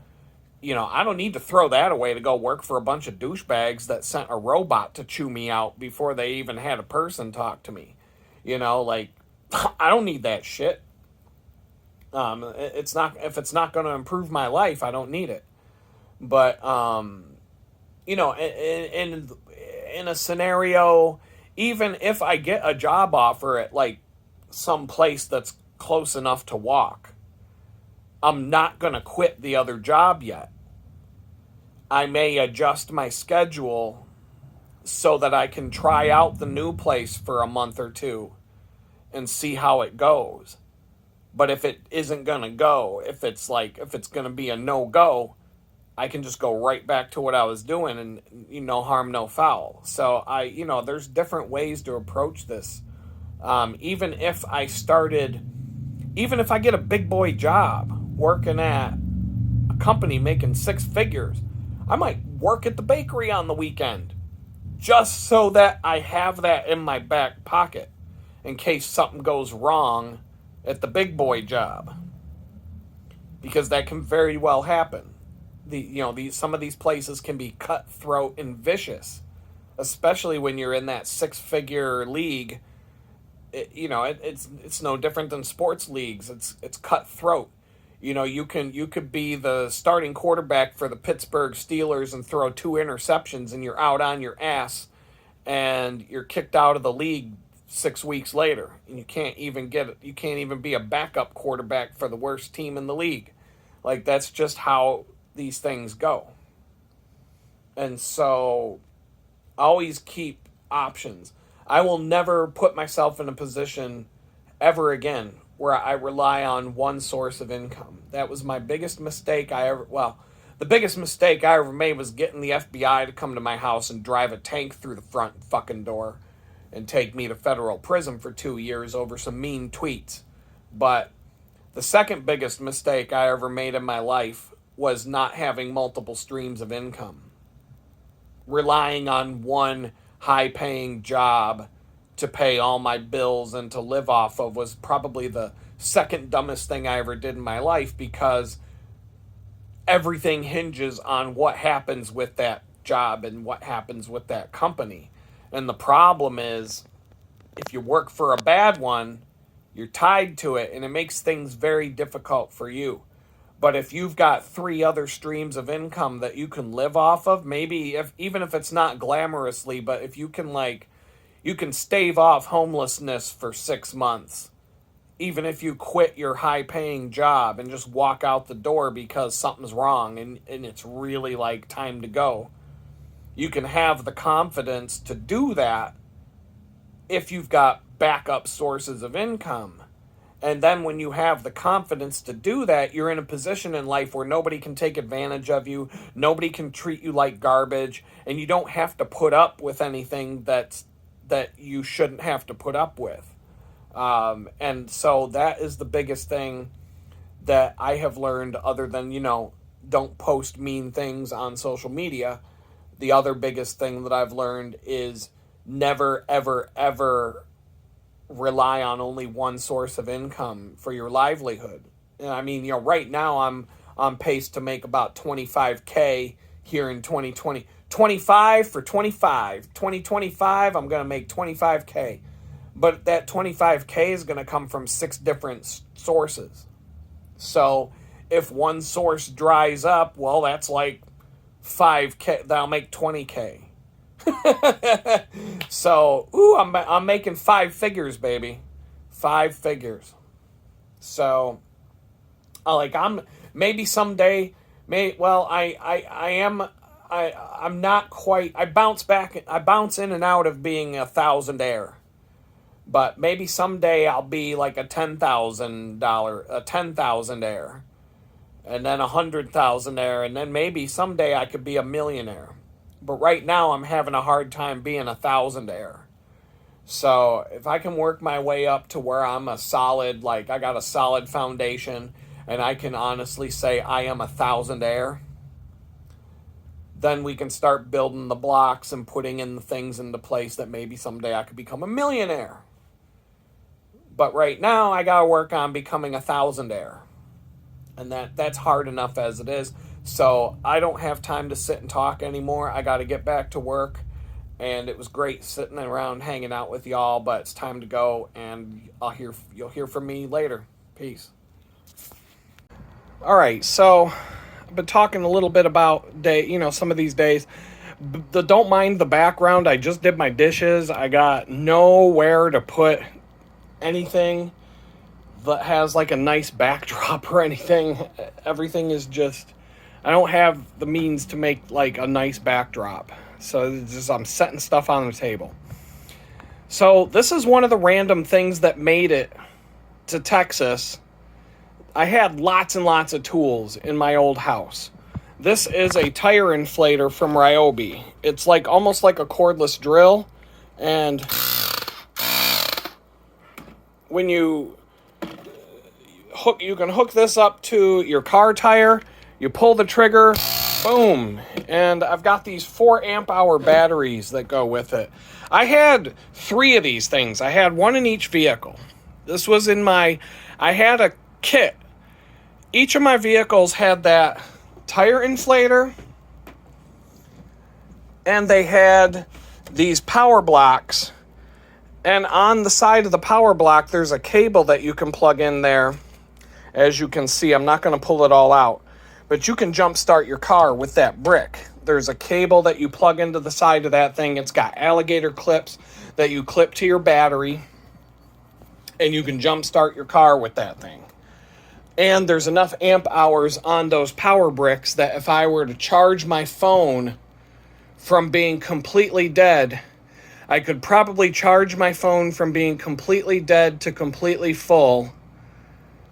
throw that away to go work for a bunch of douchebags that sent a robot to chew me out before they even had a person talk to me. Like, I don't need that shit. It's not, if it's not going to improve my life, I don't need it. But in a scenario, even if I get a job offer at like some place that's close enough to walk, I'm not going to quit the other job yet. I may adjust my schedule so that I can try out the new place for a month or two and see how it goes. But if it isn't going to go, if it's going to be a no-go, I can just go right back to what I was doing, and no harm, no foul. So there's different ways to approach this. Even if I get a big boy job working at a company making six figures, I might work at the bakery on the weekend just so that I have that in my back pocket in case something goes wrong at the big boy job, because that can very well happen. Some of these places can be cutthroat and vicious, especially when you're in that six-figure league. It's no different than sports leagues. It's cutthroat. You could be the starting quarterback for the Pittsburgh Steelers and throw 2 interceptions, and you're out on your ass, and you're kicked out of the league 6 weeks later, and you can't even be a backup quarterback for the worst team in the league. Like, that's just how these things go. And so always keep options. I will never put myself in a position ever again where I rely on one source of income. That was my biggest mistake the biggest mistake I ever made was getting the FBI to come to my house and drive a tank through the front fucking door and take me to federal prison for 2 years over some mean tweets. But the second biggest mistake I ever made in my life was not having multiple streams of income. Relying on one high-paying job to pay all my bills and to live off of was probably the second dumbest thing I ever did in my life, because everything hinges on what happens with that job and what happens with that company. And the problem is, if you work for a bad one, you're tied to it, and it makes things very difficult for you. But if you've got 3 other streams of income that you can live off of, maybe even if it's not glamorously, but if you can stave off homelessness for 6 months, even if you quit your high-paying job and just walk out the door because something's wrong and it's really like time to go, you can have the confidence to do that if you've got backup sources of income. And then when you have the confidence to do that, you're in a position in life where nobody can take advantage of you, nobody can treat you like garbage, and you don't have to put up with anything that you shouldn't have to put up with. And so that is the biggest thing that I have learned, other than, don't post mean things on social media. The other biggest thing that I've learned is never, ever, ever rely on only one source of income for your livelihood. And I mean, right now I'm on pace to make about 25K here in 2020. 2025, I'm going to make 25K. But that 25K is going to come from 6 different sources. So if one source dries up, well, that's like 5K. That'll make 20K. So, I'm making 5 figures, baby. 5 figures. So, I'm maybe someday, I'm not quite, I bounce in and out of being a thousandaire. But maybe someday I'll be like a $10,000aire, and then a $100,000aire, and then maybe someday I could be a millionaire. But right now I'm having a hard time being a thousandaire. So if I can work my way up to where I'm a solid, like I got a solid foundation, and I can honestly say I am a thousandaire, then we can start building the blocks and putting in the things into place that maybe someday I could become a millionaire. But right now, I got to work on becoming a thousandaire. And that's hard enough as it is. So I don't have time to sit and talk anymore. I got to get back to work. And it was great sitting around hanging out with y'all, but it's time to go, and you'll hear from me later. Peace. All right, so I've been talking a little bit about some of these days. Don't mind the background. I just did my dishes. I got nowhere to put anything that has like a nice backdrop or anything. Everything is just, I don't have the means to make like a nice backdrop. So it's just, I'm setting stuff on the table. So this is one of the random things that made it to Texas. I had lots and lots of tools in my old house. This is a tire inflator from Ryobi. It's like almost like a cordless drill, and when you can hook this up to your car tire, you pull the trigger, boom, and I've got these 4 amp hour batteries that go with it. I had 3 of these things. I had one in each vehicle. This was I had a kit. Each of my vehicles had that tire inflator, and they had these power blocks, and on the side of the power block there's a cable that you can plug in there. As you can see, I'm not going to pull it all out, but you can jump start your car with that brick. There's a cable that you plug into the side of that thing. It's got alligator clips that you clip to your battery, and you can jump start your car with that thing. And there's enough amp hours on those power bricks that if I were to charge my phone from being completely dead, I could probably charge my phone from being completely dead to completely full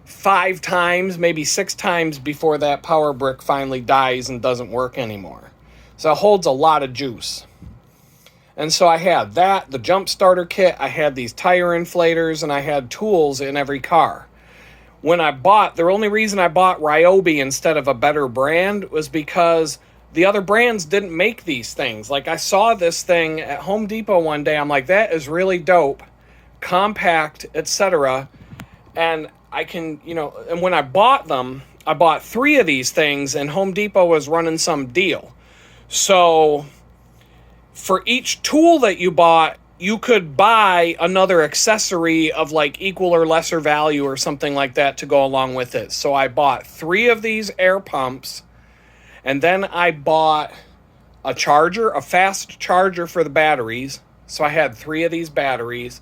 5 times, maybe 6 times before that power brick finally dies and doesn't work anymore. So it holds a lot of juice. And so I had that, the jump starter kit, I had these tire inflators, and I had tools in every car. The only reason I bought Ryobi instead of a better brand was because the other brands didn't make these things. Like, I saw this thing at Home Depot one day. I'm like, that is really dope, compact, etc. And I can, and when I bought them, I bought 3 of these things, and Home Depot was running some deal. So for each tool that you bought, you could buy another accessory of like equal or lesser value or something like that to go along with it. So I bought 3 of these air pumps, and then I bought a charger, a fast charger for the batteries. So I had 3 of these batteries.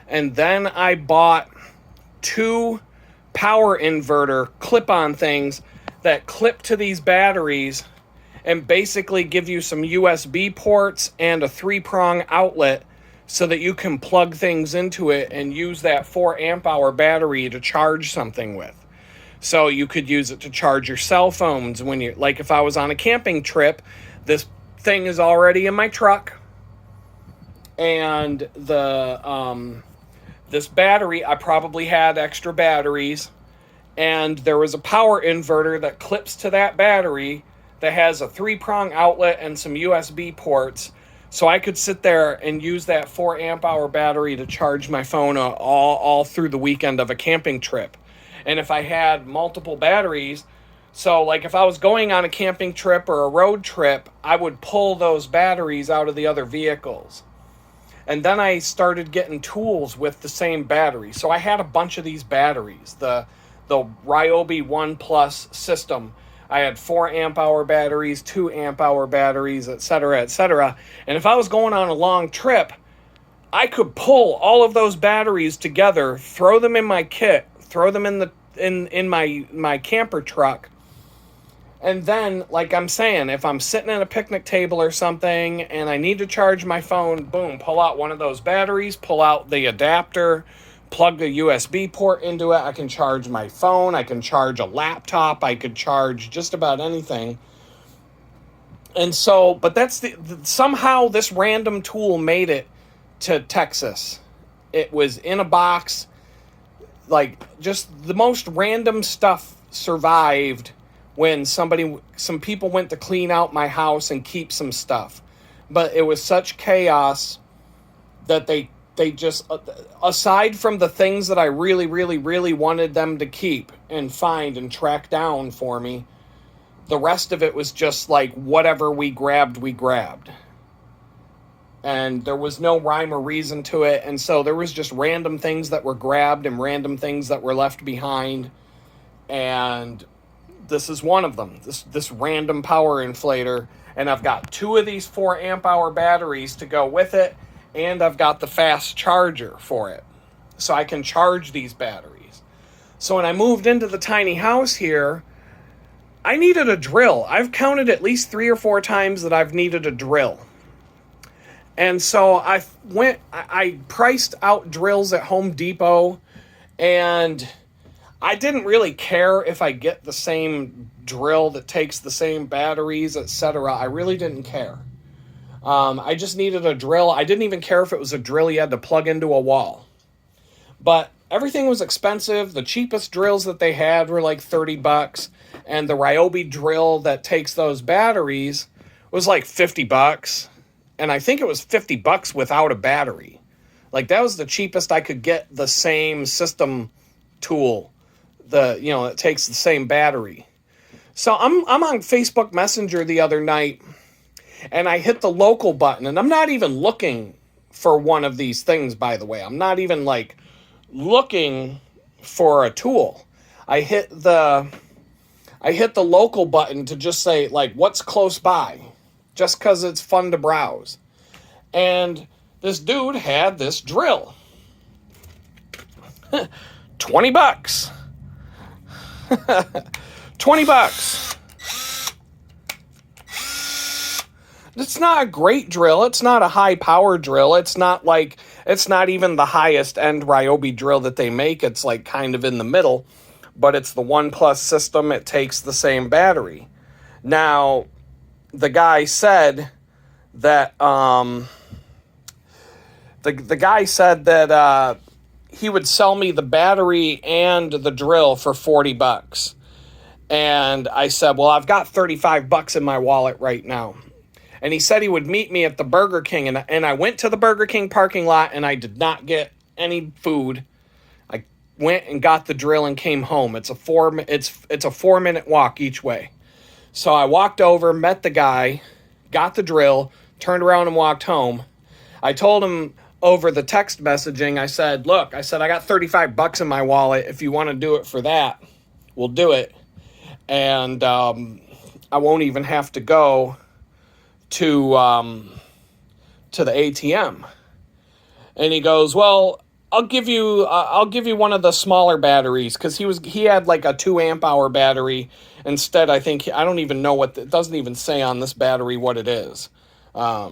And then I bought 2 power inverter clip-on things that clip to these batteries and basically give you some USB ports and a 3-prong outlet so that you can plug things into it and use that 4 amp hour battery to charge something with. So you could use it to charge your cell phones when you, like if I was on a camping trip, this thing is already in my truck. And this battery, I probably had extra batteries, and there was a power inverter that clips to that battery that has a 3-prong outlet and some USB ports. So I could sit there and use that 4 amp hour battery to charge my phone all through the weekend of a camping trip. And if I had multiple batteries, so like if I was going on a camping trip or a road trip, I would pull those batteries out of the other vehicles. And then I started getting tools with the same battery. So I had a bunch of these batteries, the Ryobi One Plus system. I had 4 amp hour batteries, 2 amp hour batteries, etc., etc. And if I was going on a long trip, I could pull all of those batteries together, throw them in my kit, throw them in my camper truck. And then, like I'm saying, if I'm sitting at a picnic table or something and I need to charge my phone, boom, pull out one of those batteries, pull out the adapter, plug the USB port into it. I can charge my phone. I can charge a laptop. I could charge just about anything. And so, but that's somehow this random tool made it to Texas. It was in a box. Like, just the most random stuff survived when some people went to clean out my house and keep some stuff. But it was such chaos that they just, aside from the things that I really, really, really wanted them to keep and find and track down for me, the rest of it was just like whatever we grabbed. And there was no rhyme or reason to it. And so there was just random things that were grabbed and random things that were left behind. And this is one of them, this random power inflator. And I've got 2 of these 4 amp hour batteries to go with it. And I've got the fast charger for it. So I can charge these batteries. So when I moved into the tiny house here, I needed a drill. I've counted at least 3 or 4 times that I've needed a drill. And so I priced out drills at Home Depot, and I didn't really care if I get the same drill that takes the same batteries, etc. I really didn't care. I just needed a drill. I didn't even care if it was a drill you had to plug into a wall. But everything was expensive. The cheapest drills that they had were like $30, and the Ryobi drill that takes those batteries was like $50. And I think it was $50 without a battery. Like, that was the cheapest I could get the same system tool, it takes the same battery. So I'm on Facebook Messenger the other night, and I hit the local button, and I'm not even looking for one of these things, by the way. I'm not even like looking for a tool. I hit the local button to just say, like, what's close by, just because it's fun to browse. And this dude had this drill. $20. $20. It's not a great drill. It's not a high power drill. It's not even the highest end Ryobi drill that they make. It's like kind of in the middle, but it's the 1+ system. It takes the same battery. Now, the guy said that the guy said that he would sell me the battery and the drill for $40. And I said, well, I've got $35 in my wallet right now. And he said he would meet me at the Burger King, and I went to the Burger King parking lot, and I did not get any food. I went and got the drill and came home. It's a 4-minute walk each way. So I walked over, met the guy, got the drill, turned around and walked home. I told him over the text messaging, I said, look, I got $35 in my wallet. If you want to do it for that, we'll do it. And I won't even have to go to the ATM. And he goes, well, I'll give you one of the smaller batteries, because he had like a 2 amp hour battery instead. I don't even know it doesn't even say on this battery what it is. I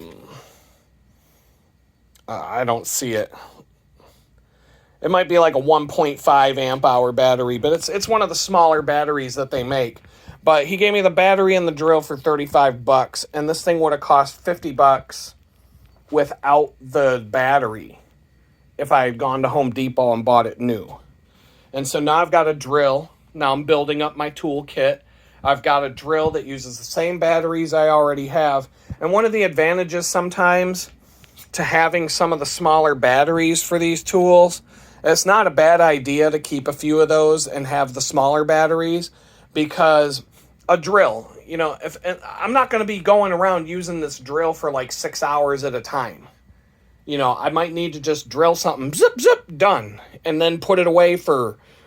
don't see it. It might be like a 1.5 amp hour battery, but it's one of the smaller batteries that they make. But he gave me the battery and the drill for $35, and this thing would have cost $50 without the battery if I had gone to Home Depot and bought it new. And so now I've got a drill. Now I'm building up my tool kit. I've got a drill that uses the same batteries I already have. And one of the advantages sometimes to having some of the smaller batteries for these tools, it's not a bad idea to keep a few of those and have the smaller batteries, because a drill, if I'm not going to be going around using this drill for like 6 hours at a time. I might need to just drill something, zip, zip, done, and then put it away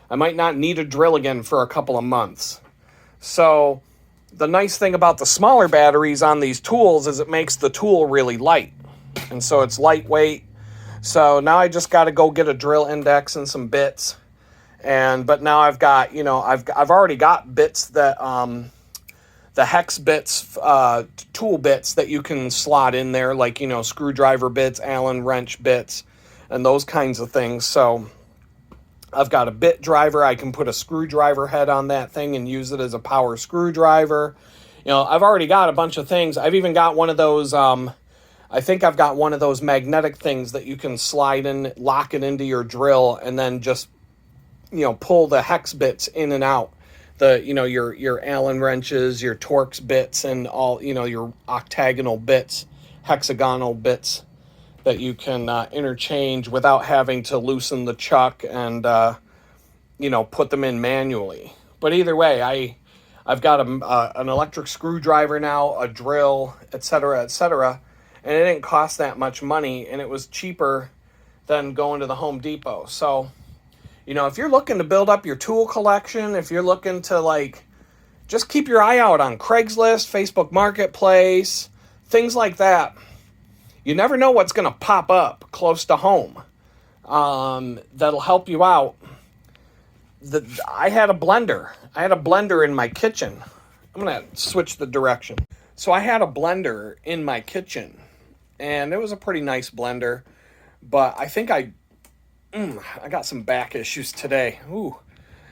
I might not need a drill again for a couple of months. So the nice thing about the smaller batteries on these tools is it makes the tool really light. And so it's lightweight. So now I just got to go get a drill index and some bits. But now I've got, I've already got bits that, the hex bits, tool bits that you can slot in there, like, screwdriver bits, Allen wrench bits, and those kinds of things. So I've got a bit driver. I can put a screwdriver head on that thing and use it as a power screwdriver. I've already got a bunch of things. I've even got one of those, I think I've got one of those magnetic things that you can slide in, lock it into your drill, and then just, pull the hex bits in and out. Your Allen wrenches, your Torx bits, and all, your octagonal bits, hexagonal bits that you can interchange without having to loosen the chuck and, put them in manually. But either way, I've got an electric screwdriver now, a drill, etc., etc., and it didn't cost that much money, and it was cheaper than going to the Home Depot. So, if you're looking to build up your tool collection, if you're looking to, just keep your eye out on Craigslist, Facebook Marketplace, things like that. You never know what's going to pop up close to home that'll help you out. I had a blender. I had a blender in my kitchen. I'm going to switch the direction. So I had a blender in my kitchen, and it was a pretty nice blender, but I think I got some back issues today.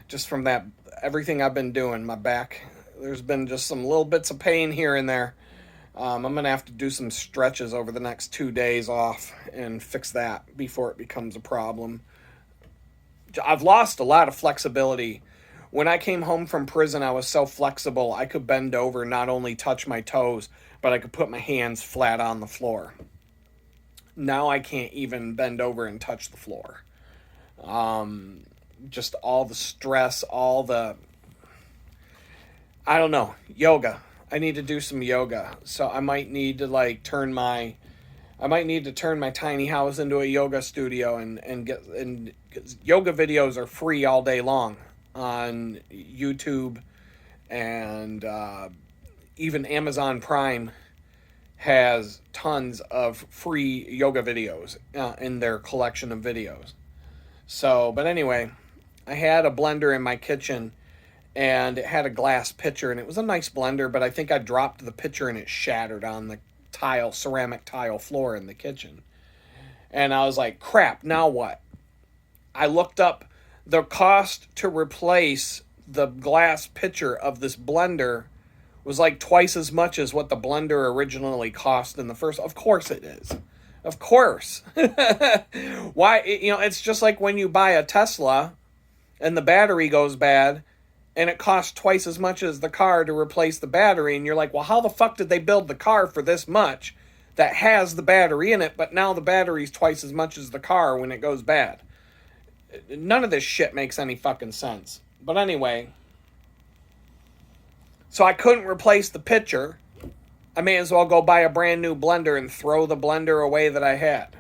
Just from that, everything I've been doing, my back. There's been just some little bits of pain here and there. I'm going to have to do some stretches over the next 2 days off and fix that before it becomes a problem. I've lost a lot of flexibility. When I came home from prison, I was so flexible. I could bend over, not only touch my toes, but I could put my hands flat on the floor. Now I can't even bend over and touch the floor. Just all the stress, I don't know, yoga. I need to do some yoga. So I might need to turn my tiny house into a yoga studio and yoga videos are free all day long on YouTube, and even Amazon Prime has tons of free yoga videos in their collection of videos. So, but anyway, I had a blender in my kitchen, and it had a glass pitcher, and it was a nice blender, but I think I dropped the pitcher and it shattered on the ceramic tile floor in the kitchen. And I was like, crap, now what? I looked up the cost to replace the glass pitcher of this blender was like twice as much as what the blender originally cost in the first. Of course it is. Of course. Why? It's just like when you buy a Tesla and the battery goes bad and it costs twice as much as the car to replace the battery, and you're like, well, how the fuck did they build the car for this much that has the battery in it, but now the battery's twice as much as the car when it goes bad? None of this shit makes any fucking sense. But anyway, so I couldn't replace the pitcher. I may as well go buy a brand new blender and throw the blender away that I had.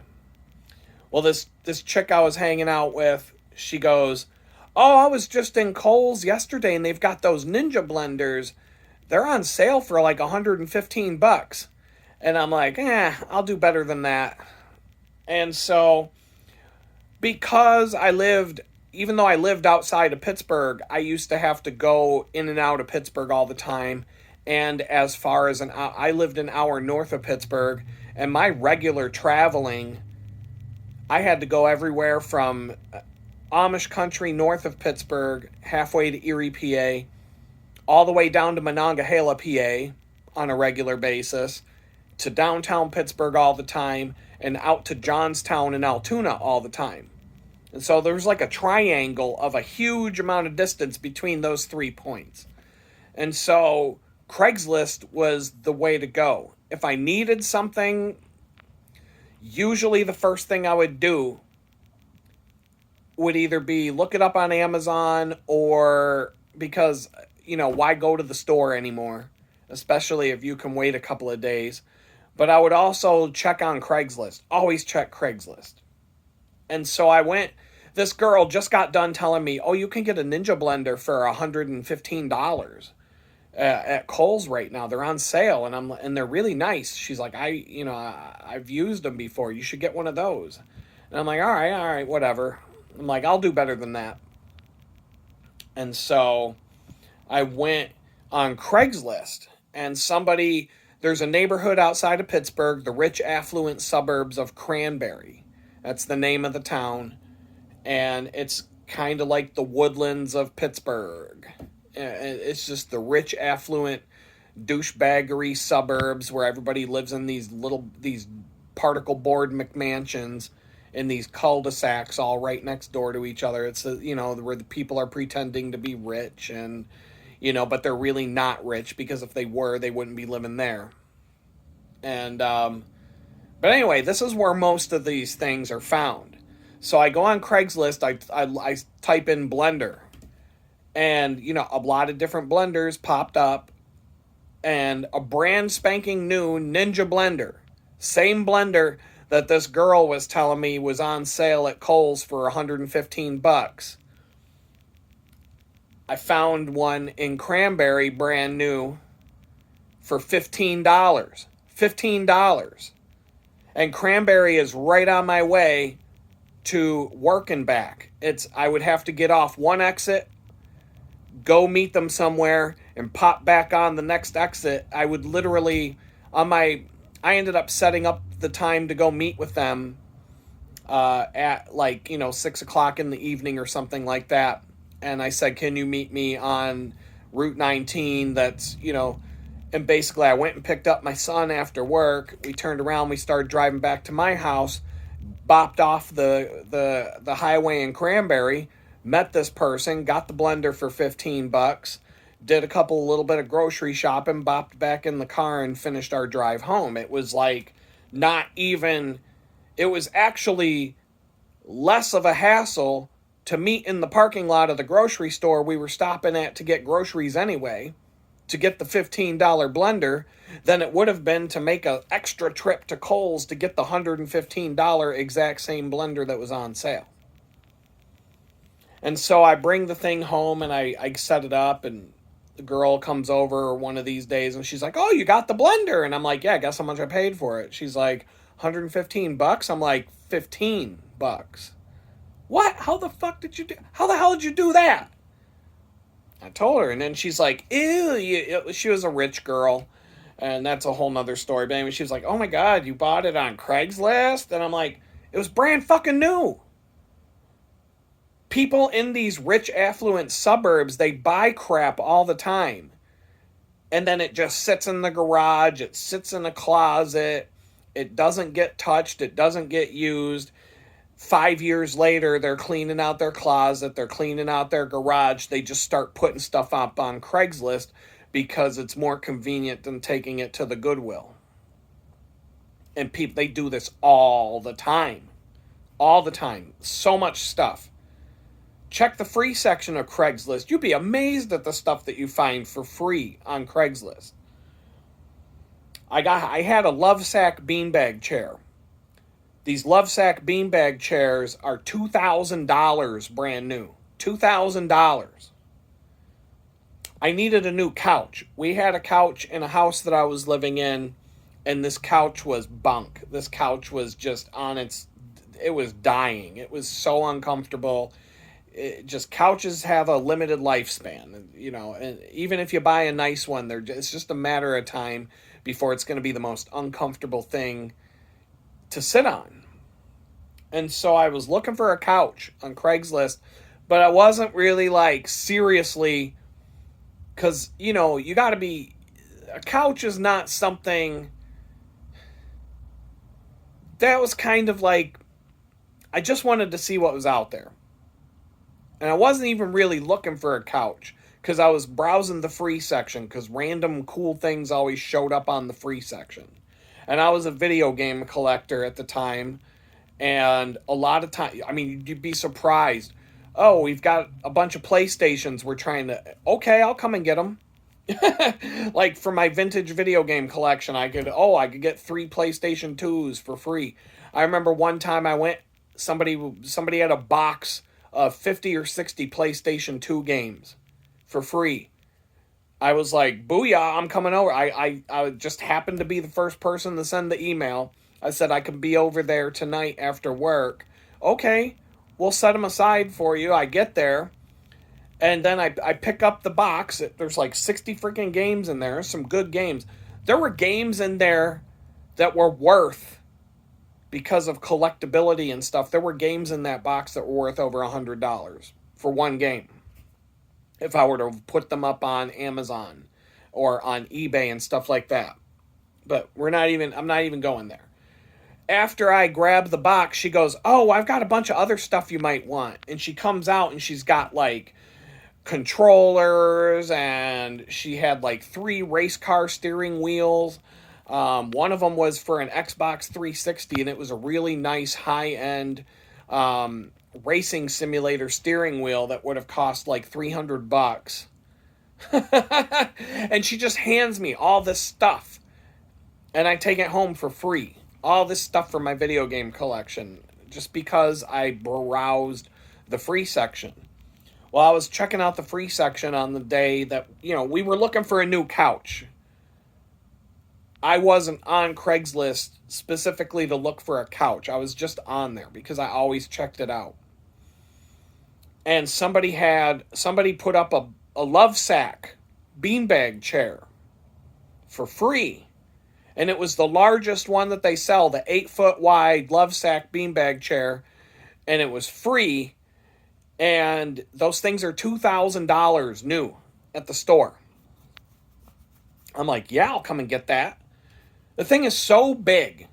Well, this chick I was hanging out with, she goes, oh, I was just in Kohl's yesterday and they've got those Ninja blenders. They're on sale for like $115. And I'm like, I'll do better than that. And so, because even though I lived outside of Pittsburgh, I used to have to go in and out of Pittsburgh all the time. And as far as I lived an hour north of Pittsburgh, and my regular traveling, I had to go everywhere from Amish country north of Pittsburgh, halfway to Erie, PA, all the way down to Monongahela, PA, on a regular basis, to downtown Pittsburgh all the time, and out to Johnstown and Altoona all the time. And so there's like a triangle of a huge amount of distance between those 3 points. And so Craigslist was the way to go. If I needed something, usually the first thing I would do would either be look it up on Amazon, or because, why go to the store anymore? Especially if you can wait a couple of days. But I would also check on Craigslist. Always check Craigslist. And so I went, this girl just got done telling me, oh, you can get a Ninja blender for $115 at Kohl's right now. They're on sale, and they're really nice. She's like, I've used them before. You should get one of those. And I'm like, all right, whatever. I'm like, I'll do better than that. And so I went on Craigslist, and there's a neighborhood outside of Pittsburgh, the rich, affluent suburbs of Cranberry. That's the name of the town. And it's kind of like the Woodlands of Pittsburgh. It's just the rich, affluent, douchebaggery suburbs where everybody lives in these particle board McMansions in these cul-de-sacs all right next door to each other. It's, where the people are pretending to be rich and, but they're really not rich, because if they were, they wouldn't be living there. And, but anyway, this is where most of these things are found. So I go on Craigslist, I type in blender, and, a lot of different blenders popped up, and a brand spanking new Ninja blender. Same blender that this girl was telling me was on sale at Kohl's for $115. I found one in Cranberry, brand new, for $15. $15. And Cranberry is right on my way to work and back. I would have to get off one exit, go meet them somewhere, and pop back on the next exit. I would literally, I ended up setting up the time to go meet with them at 6 o'clock in the evening or something like that. And I said, can you meet me on Route 19? And basically I went and picked up my son after work. We turned around, we started driving back to my house, bopped off the highway in Cranberry, met this person, got the blender for $15, did a little bit of grocery shopping, bopped back in the car, and finished our drive home. It was it was actually less of a hassle to meet in the parking lot of the grocery store we were stopping at to get groceries anyway, to get the $15 blender, than it would have been to make an extra trip to Kohl's to get the $115 exact same blender that was on sale. And so I bring the thing home and I set it up, and the girl comes over one of these days and she's like, oh, you got the blender? And I'm like, yeah, guess how much I paid for it? She's like, $115? I'm like, $15. What? How the fuck did you do? How the hell did you do that? I told her, and then she's like, ew. She was a rich girl, and that's a whole nother story. But anyway, she was like, oh my God, you bought it on Craigslist? And I'm like, it was brand fucking new. People in these rich, affluent suburbs, they buy crap all the time. And then it just sits in the garage. It sits in a closet. It doesn't get touched. It doesn't get used. 5 years later, they're cleaning out their closet. They're cleaning out their garage. They just start putting stuff up on Craigslist because it's more convenient than taking it to the Goodwill. And people, they do this all the time. All the time. So much stuff. Check the free section of Craigslist. You'd be amazed at the stuff that you find for free on Craigslist. I had a Lovesac beanbag chair. These Lovesac beanbag chairs are $2,000 brand new. $2,000. I needed a new couch. We had a couch in a house that I was living in, and this couch was bunk. This couch was just it was dying. It was so uncomfortable. Couches have a limited lifespan, and even if you buy a nice one, it's just a matter of time before it's going to be the most uncomfortable thing to sit on. And so I was looking for a couch on Craigslist, but I wasn't really seriously, because, you got to be, a couch is not something that was kind of I just wanted to see what was out there. And I wasn't even really looking for a couch, because I was browsing the free section, because random cool things always showed up on the free section. And I was a video game collector at the time, and a lot of time, you'd be surprised. Oh, we've got a bunch of PlayStations we're trying to, okay, I'll come and get them. For my vintage video game collection, I could get 3 PlayStation 2s for free. I remember one time I went, somebody had a box of 50 or 60 PlayStation 2 games for free. I was like, booyah, I'm coming over. I just happened to be the first person to send the email. I said I could be over there tonight after work. Okay, we'll set them aside for you. I get there, and then I pick up the box. There's 60 freaking games in there, some good games. There were games in there that were worth, because of collectability and stuff, there were games in that box that were worth over $100 for one game, if I were to put them up on Amazon or on eBay and stuff like that. But I'm not even going there. after I grab the box, she goes, "Oh, I've got a bunch of other stuff you might want." And she comes out and she's got like controllers, and she had like 3 race car steering wheels. One of them was for an Xbox 360, and it was a really nice high end racing simulator steering wheel that would have cost like $300. And she just hands me all this stuff, and I take it home for free. All this stuff for my video game collection, just because I browsed the free section. Well, I was checking out the free section on the day that, we were looking for a new couch. I wasn't on Craigslist specifically to look for a couch. I was just on there because I always checked it out. And somebody put up a Lovesac beanbag chair for free. And it was the largest one that they sell, the 8-foot wide Lovesac beanbag chair. And it was free. And those things are $2,000 new at the store. I'm like, yeah, I'll come and get that. The thing is so big.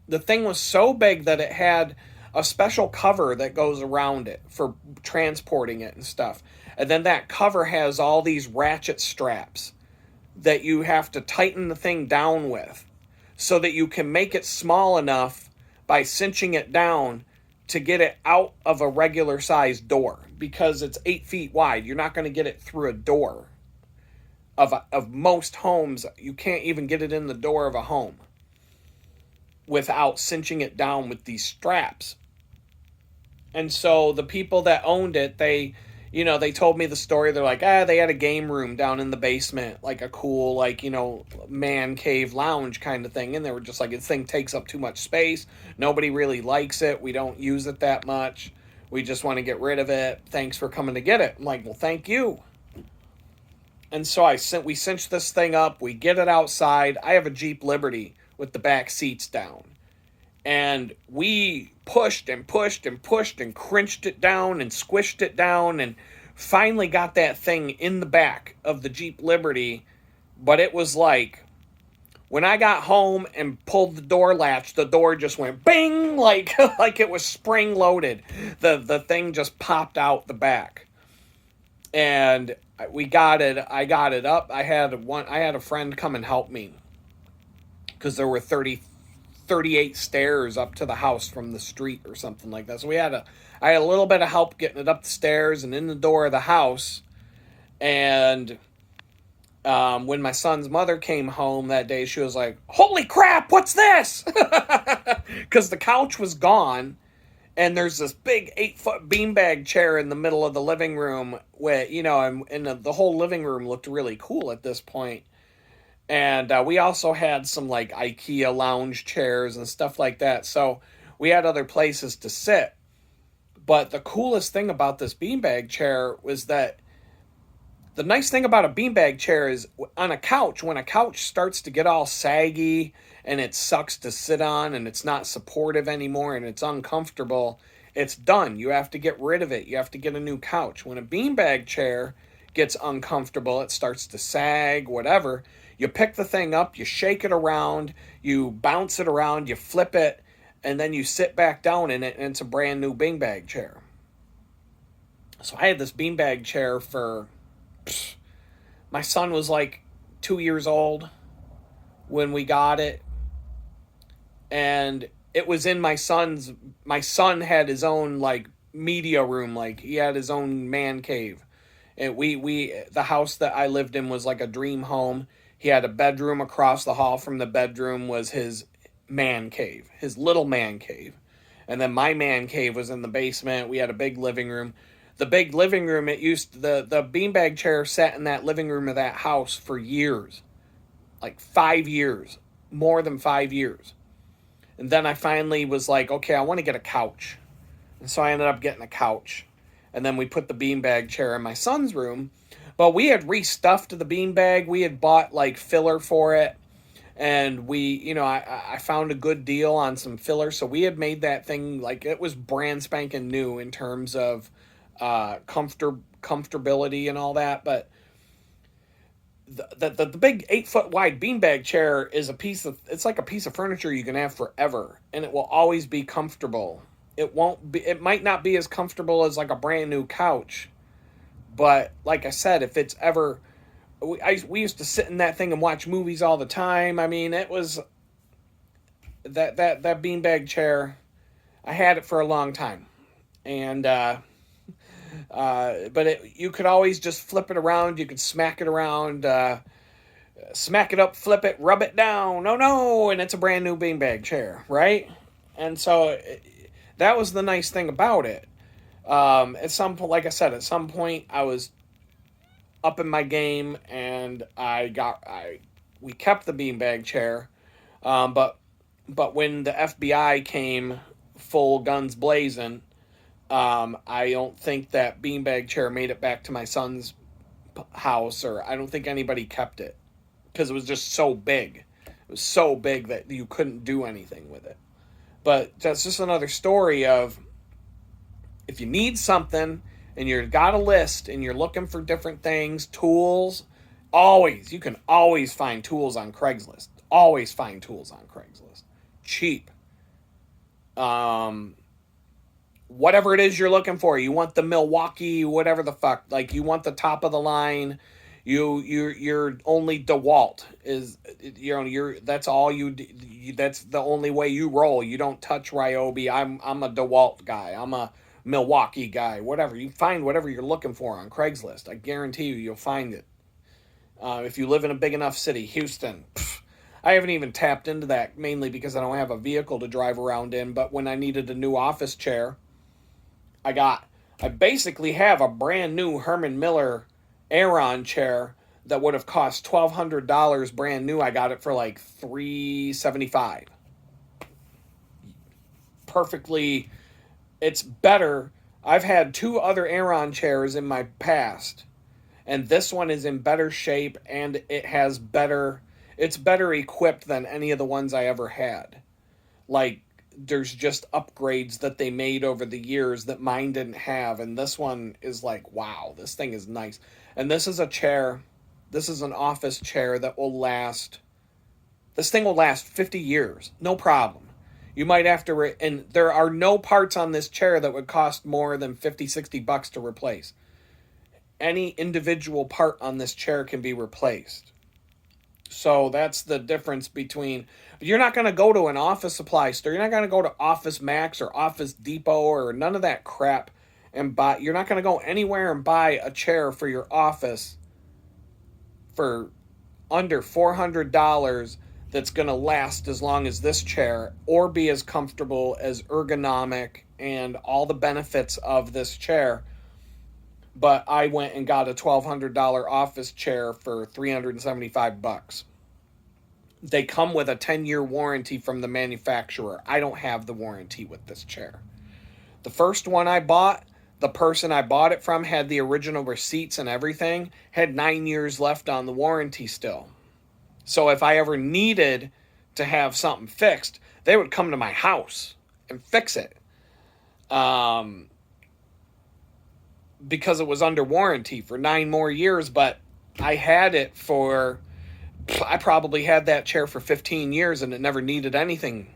The thing was so big that it had a special cover that goes around it for transporting it and stuff. And then that cover has all these ratchet straps that you have to tighten the thing down with so that you can make it small enough by cinching it down to get it out of a regular sized door, because it's 8 feet wide. You're not going to get it through a door of most homes. You can't even get it in the door of a home without cinching it down with these straps. And so the people that owned it, they told me the story. They're like, they had a game room down in the basement, like a cool, man cave lounge kind of thing. And they were just like, this thing takes up too much space. Nobody really likes it. We don't use it that much. We just want to get rid of it. Thanks for coming to get it. I'm like, well, thank you. And so we cinch this thing up. We get it outside. I have a Jeep Liberty with the back seats down. And we pushed and pushed and pushed and crinched it down and squished it down and finally got that thing in the back of the Jeep Liberty. But it was like, when I got home and pulled the door latch, the door just went bing, like it was spring loaded. The thing just popped out the back. And we got it. I got it up. I had a friend come and help me because there were 38 stairs up to the house from the street or something like that. So I had a little bit of help getting it up the stairs and in the door of the house. And when my son's mother came home that day, she was like, "Holy crap, what's this?" Because the couch was gone. And there's this big 8-foot beanbag chair in the middle of the living room where, and the whole living room looked really cool at this point. And we also had some like IKEA lounge chairs and stuff like that. So we had other places to sit. But the coolest thing about this beanbag chair was that the nice thing about a beanbag chair is on a couch, when a couch starts to get all saggy and it sucks to sit on and it's not supportive anymore and it's uncomfortable, it's done. You have to get rid of it. You have to get a new couch. When a beanbag chair gets uncomfortable, it starts to sag, whatever, you pick the thing up, you shake it around, you bounce it around, you flip it, and then you sit back down in it, and it's a brand new beanbag chair. So I had this beanbag chair for... my son was like 2 years old when we got it. And it was in my son had his own like media room, like he had his own man cave. And the house that I lived in was like a dream home. He had a bedroom across the hall from the bedroom was his man cave, his little man cave. And then my man cave was in the basement. We had a big living room. The big living room, the beanbag chair sat in that living room of that house for years. Like 5 years. More than 5 years. And then I finally was like, okay, I want to get a couch. And so I ended up getting a couch. And then we put the beanbag chair in my son's room. But we had restuffed the beanbag. We had bought like filler for it. And I found a good deal on some filler. So we had made that thing like it was brand spanking new in terms of comfortability and all that. But the big 8 foot wide beanbag chair is it's like a piece of furniture you can have forever, and it will always be comfortable. It might not be as comfortable as like a brand new couch, but like I said, if it's ever, we used to sit in that thing and watch movies all the time. I mean, it was that beanbag chair. I had it for a long time, and you could always just flip it around. You could smack it around, smack it up, flip it, rub it down. Oh no, and it's a brand new beanbag chair, right? And so that was the nice thing about it. At some point, like I said, at some point I was up in my game, and we kept the beanbag chair, but when the FBI came full guns blazing, I don't think that beanbag chair made it back to my son's house, or I don't think anybody kept it because it was just so big. It was so big that you couldn't do anything with it. But that's just another story of, if you need something and you've got a list and you're looking for different things, tools, you can always find tools on Craigslist. Always find tools on Craigslist. Cheap. Whatever it is you're looking for, you want the Milwaukee, whatever the fuck, like you want the top of the line. You're only DeWalt is, that's all that's the only way you roll. You don't touch Ryobi. I'm a DeWalt guy. I'm a Milwaukee guy. Whatever, you find whatever you're looking for on Craigslist. I guarantee you'll find it. If you live in a big enough city, Houston. I haven't even tapped into that, mainly because I don't have a vehicle to drive around in. But when I needed a new office chair, I basically have a brand new Herman Miller Aeron chair that would have cost $1,200 brand new. I got it for like $375. Perfectly, it's better. I've had 2 other Aeron chairs in my past, and this one is in better shape, and it's better equipped than any of the ones I ever had. Like, there's just upgrades that they made over the years that mine didn't have, and this one is like, wow, this thing is nice. And this is an office chair that will last, this thing will last 50 years, no problem. You might have to, and there are no parts on this chair that would cost more than $50-$60 to replace. Any individual part on this chair can be replaced. So that's the difference between, you're not going to go to an office supply store. You're not going to go to Office Max or Office Depot or none of that crap and buy. You're not going to go anywhere and buy a chair for your office for under $400 that's going to last as long as this chair, or be as comfortable, as ergonomic, and all the benefits of this chair. But I went and got a $1,200 office chair for $375. They come with a 10-year warranty from the manufacturer. I don't have the warranty with this chair. The first one I bought, the person I bought it from had the original receipts and everything, had 9 years left on the warranty still. So if I ever needed to have something fixed, they would come to my house and fix it. Because it was under warranty for 9 more years, but I had it for, I probably had that chair for 15 years and it never needed anything.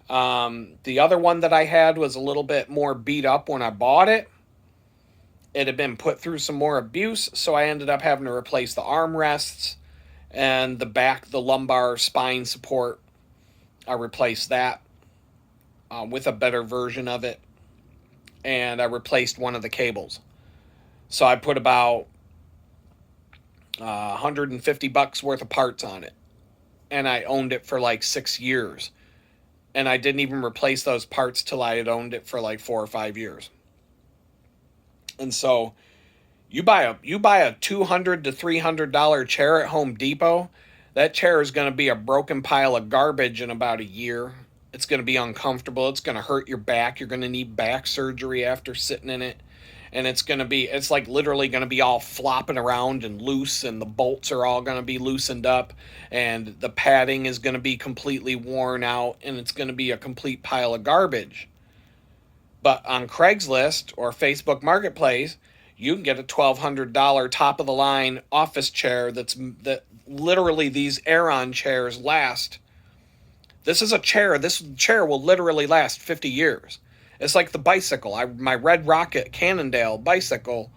The other one that I had was a little bit more beat up when I bought it. It had been put through some more abuse, so I ended up having to replace the armrests and the lumbar spine support. I replaced that with a better version of it. And I replaced one of the cables. So I put about $150 worth of parts on it. And I owned it for like 6 years. And I didn't even replace those parts till I had owned it for like 4 or 5 years. And so you buy a $200 to $300 chair at Home Depot, that chair is going to be a broken pile of garbage in about a year. It's going to be uncomfortable. It's going to hurt your back. You're going to need back surgery after sitting in it. And it's like literally going to be all flopping around and loose, and the bolts are all going to be loosened up, and the padding is going to be completely worn out, and it's going to be a complete pile of garbage. But on Craigslist or Facebook Marketplace, You can get a $1,200 top of the line office chair that literally these Aeron chairs last. This is a chair. This chair will literally last 50 years. It's like the bicycle. My Red Rocket Cannondale bicycle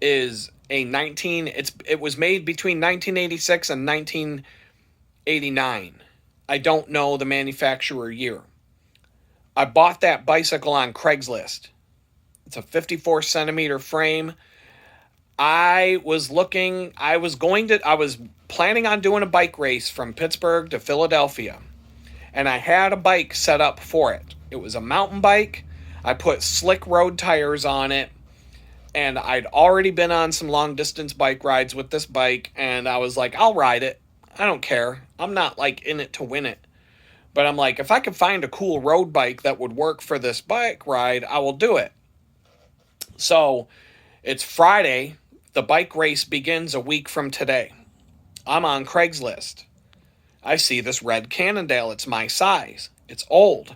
is a 19 it was made between 1986 and 1989. I don't know the manufacturer year. I bought that bicycle on Craigslist. It's a 54 centimeter frame. I was planning on doing a bike race from Pittsburgh to Philadelphia. And I had a bike set up for it. It was a mountain bike. I put slick road tires on it. And I'd already been on some long distance bike rides with this bike. And I was like, I'll ride it. I don't care. I'm not like in it to win it. But I'm like, if I could find a cool road bike that would work for this bike ride, I will do it. So it's Friday. The bike race begins a week from today. I'm on Craigslist. I see this red Cannondale. It's my size. It's old.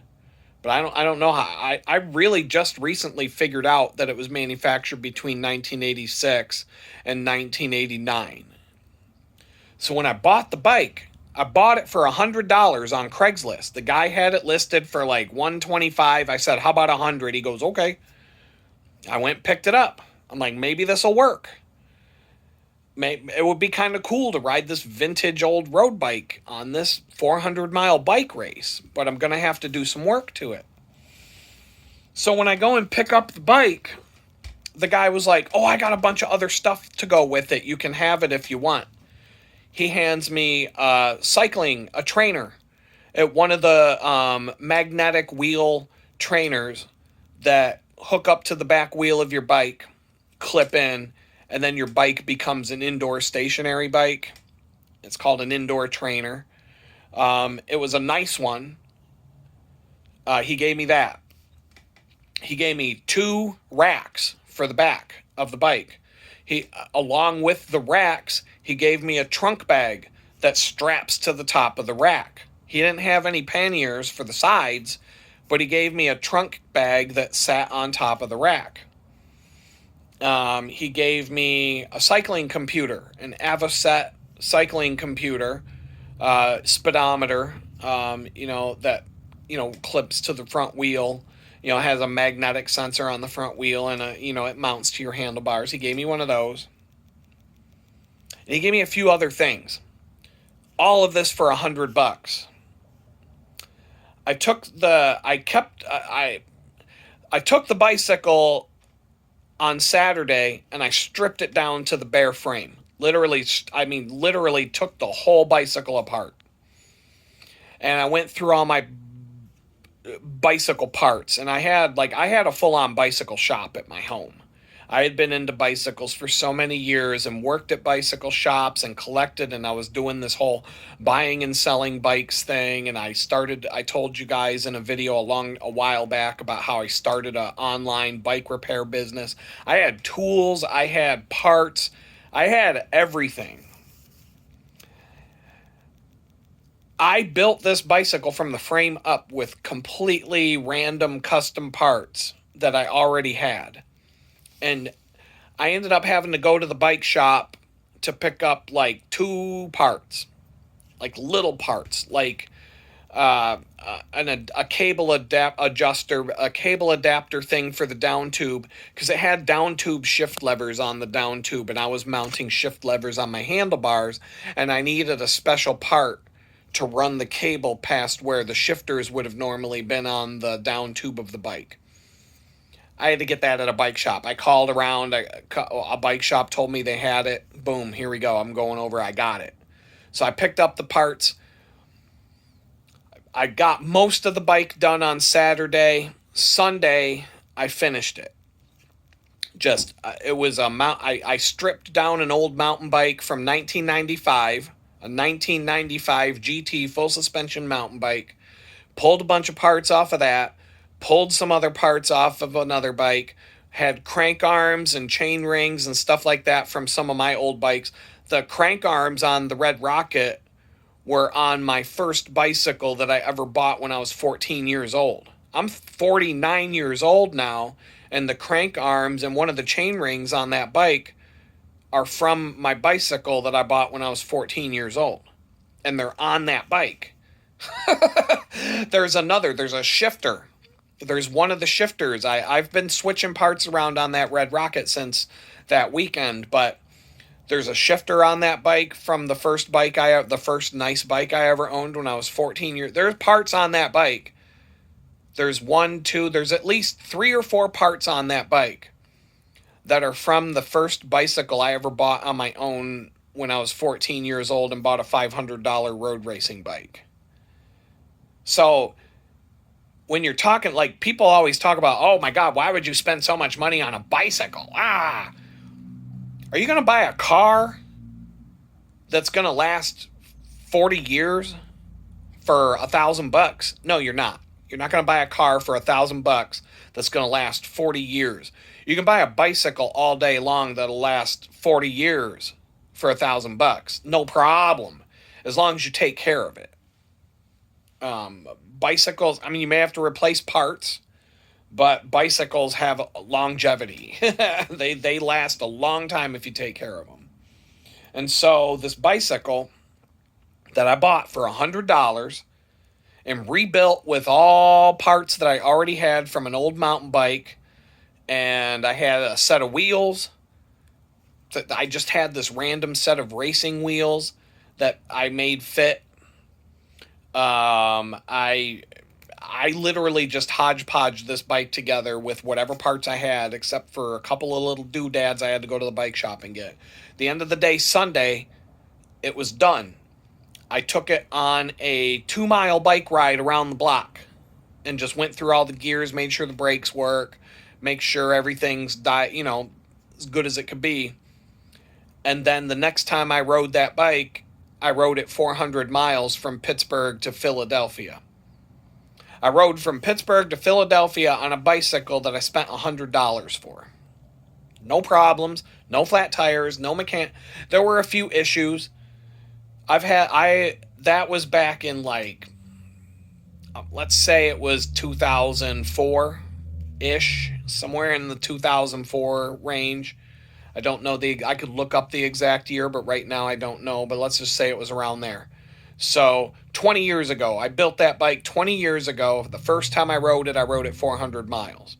But I don't know how. I really just recently figured out that it was manufactured between 1986 and 1989. So when I bought the bike, I bought it for $100 on Craigslist. The guy had it listed for like $125. I said, how about $100? He goes, okay. I went and picked it up. I'm like, maybe this will work. It would be kind of cool to ride this vintage old road bike on this 400-mile bike race, but I'm going to have to do some work to it. So when I go and pick up the bike, the guy was like, oh, I got a bunch of other stuff to go with it. You can have it if you want. He hands me a trainer at one of the magnetic wheel trainers that hook up to the back wheel of your bike, clip in, and then your bike becomes an indoor stationary bike. It's called an indoor trainer. It was a nice one. He gave me that. He gave me 2 racks for the back of the bike. Along with the racks, he gave me a trunk bag that straps to the top of the rack. He didn't have any panniers for the sides, but he gave me a trunk bag that sat on top of the rack. He gave me a cycling computer, an Avocet cycling computer, speedometer, that, clips to the front wheel, has a magnetic sensor on the front wheel and it mounts to your handlebars. He gave me one of those. And he gave me a few other things. All of this for $100. I took the bicycle on Saturday and I stripped it down to the bare frame. Literally took the whole bicycle apart. And I went through all my bicycle parts, and I had a full-on bicycle shop at my home. I had been into bicycles for so many years and worked at bicycle shops and collected, and I was doing this whole buying and selling bikes thing, and I told you guys in a video a while back about how I started an online bike repair business. I had tools, I had parts, I had everything. I built this bicycle from the frame up with completely random custom parts that I already had. And I ended up having to go to the bike shop to pick up like 2 parts, like little parts, like a cable adjuster, a cable adapter thing for the down tube, because it had down tube shift levers on the down tube, and I was mounting shift levers on my handlebars, and I needed a special part to run the cable past where the shifters would have normally been on the down tube of the bike. I had to get that at a bike shop. I called around, a bike shop told me they had it. Boom, here we go. I'm going over, I got it. So I picked up the parts. I got most of the bike done on Saturday. Sunday, I finished it. It was I stripped down an old mountain bike from 1995, a 1995 GT full suspension mountain bike, pulled a bunch of parts off of that, pulled some other parts off of another bike, had crank arms and chain rings and stuff like that from some of my old bikes. The crank arms on the Red Rocket were on my first bicycle that I ever bought when I was 14 years old. I'm 49 years old now, And the crank arms and one of the chain rings on that bike are from my bicycle that I bought when I was 14 years old. And they're on that bike. There's a shifter. There's one of the shifters. I've been switching parts around on that Red Rocket since that weekend, but there's a shifter on that bike from the first nice bike I ever owned when I was 14 years. There's parts on that bike. There's there's at least 3 or 4 parts on that bike that are from the first bicycle I ever bought on my own when I was 14 years old and bought a $500 road racing bike. So when you're talking, like, people always talk about, oh my God, why would you spend so much money on a bicycle? Are you going to buy a car that's going to last 40 years for $1,000? No, you're not. You're not going to buy a car for $1,000 that's going to last 40 years. You can buy a bicycle all day long that'll last 40 years for $1,000. No problem. As long as you take care of it. Bicycles, I mean, you may have to replace parts, but bicycles have longevity. They last a long time if you take care of them. And so this bicycle that I bought for $100 and rebuilt with all parts that I already had from an old mountain bike, and I had a set of wheels. I just had this random set of racing wheels that I made fit. I literally just hodgepodged this bike together with whatever parts I had, except for a couple of little doodads I had to go to the bike shop and get. At the end of the day, Sunday, it was done. I took it on a 2-mile bike ride around the block and just went through all the gears, made sure the brakes work, make sure everything's as good as it could be. And then the next time I rode that bike, I rode it 400 miles from Pittsburgh to Philadelphia. I rode from Pittsburgh to Philadelphia on a bicycle that I spent $100 for. No problems, no flat tires, no mechanic. There were a few issues. That was back in let's say it was 2004-ish, somewhere in the 2004 range. I don't know I could look up the exact year, but right now I don't know, but let's just say it was around there. So 20 years ago, I built that bike 20 years ago. The first time I rode it 400 miles.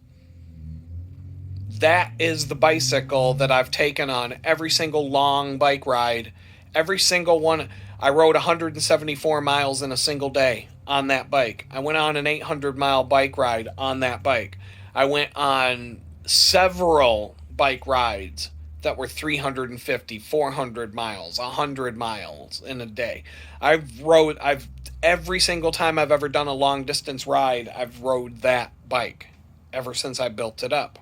That is the bicycle that I've taken on every single long bike ride. Every single one. I rode 174 miles in a single day on that bike. I went on an 800-mile bike ride on that bike. I went on several bike rides that were 350, 400 miles, 100 miles in a day. Every single time I've ever done a long distance ride, I've rode that bike ever since I built it up.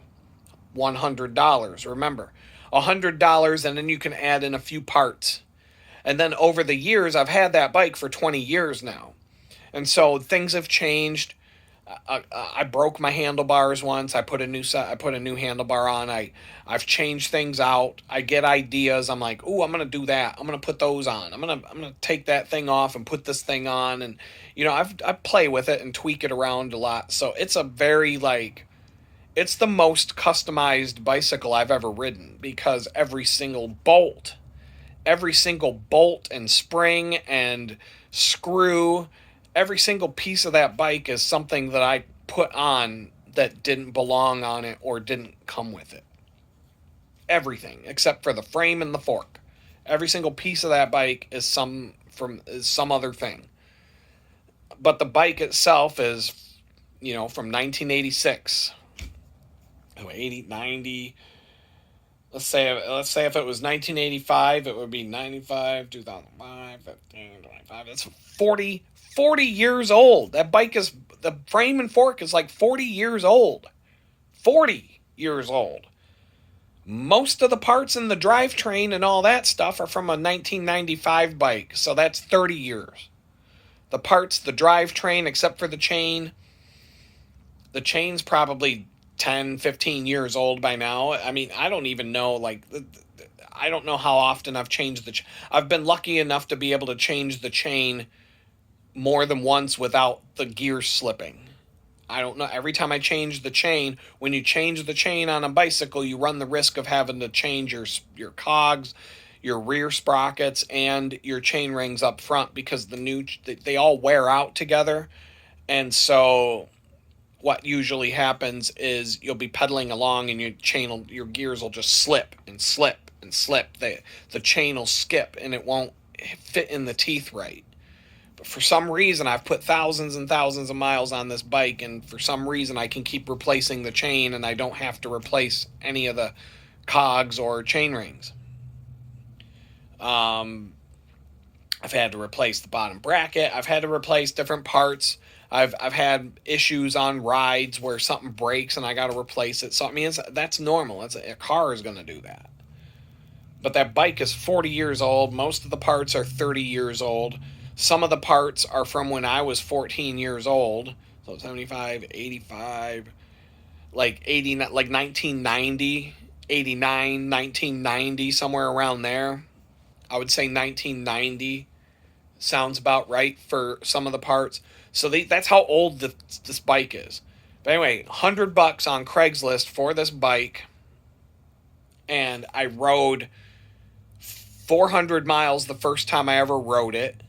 $100, remember. $100, and then you can add in a few parts. And then over the years, I've had that bike for 20 years now. And so things have changed. I broke my handlebars once. I put a new handlebar on. I've changed things out. I get ideas. I'm like, "Ooh, I'm going to do that. I'm going to put those on. I'm going to take that thing off and put this thing on." And I play with it and tweak it around a lot. So it's a very it's the most customized bicycle I've ever ridden, because every single bolt and spring and screw, every single piece of that bike is something that I put on that didn't belong on it or didn't come with it. Everything except for the frame and the fork. Every single piece of that bike is some other thing. But the bike itself is, from 1986. 80, 90. Let's say if it was 1985, it would be 95, 2005, 15, 25. That's 40 years old. That bike is, the frame and fork is 40 years old. 40 years old. Most of the parts in the drivetrain and all that stuff are from a 1995 bike, so that's 30 years. The parts, the drivetrain, except for the chain, the chain's probably 10, 15 years old by now. I mean, I don't even know, I don't know how often I've changed the I've been lucky enough to be able to change the chain more than once without the gears slipping. I don't know. Every time I change the chain, when you change the chain on a bicycle, you run the risk of having to change your cogs, your rear sprockets, and your chain rings up front, because they all wear out together. And so what usually happens is you'll be pedaling along and your gears will just slip and slip and slip. The chain will skip and it won't fit in the teeth right. But for some reason, I've put thousands and thousands of miles on this bike, and for some reason I can keep replacing the chain and I don't have to replace any of the cogs or chain rings. I've had to replace the bottom bracket. I've had to replace different parts. I've had issues on rides where something breaks and I got to replace it. So I mean, that's normal. A car is going to do that. But that bike is 40 years old. Most of the parts are 30 years old. Some of the parts are from when I was 14 years old. So 75, 85, like 80, like 1990, 89, 1990, somewhere around there. I would say 1990 sounds about right for some of the parts. So that's how old this bike is. But anyway, $100 on Craigslist for this bike, and I rode 400 miles the first time I ever rode it.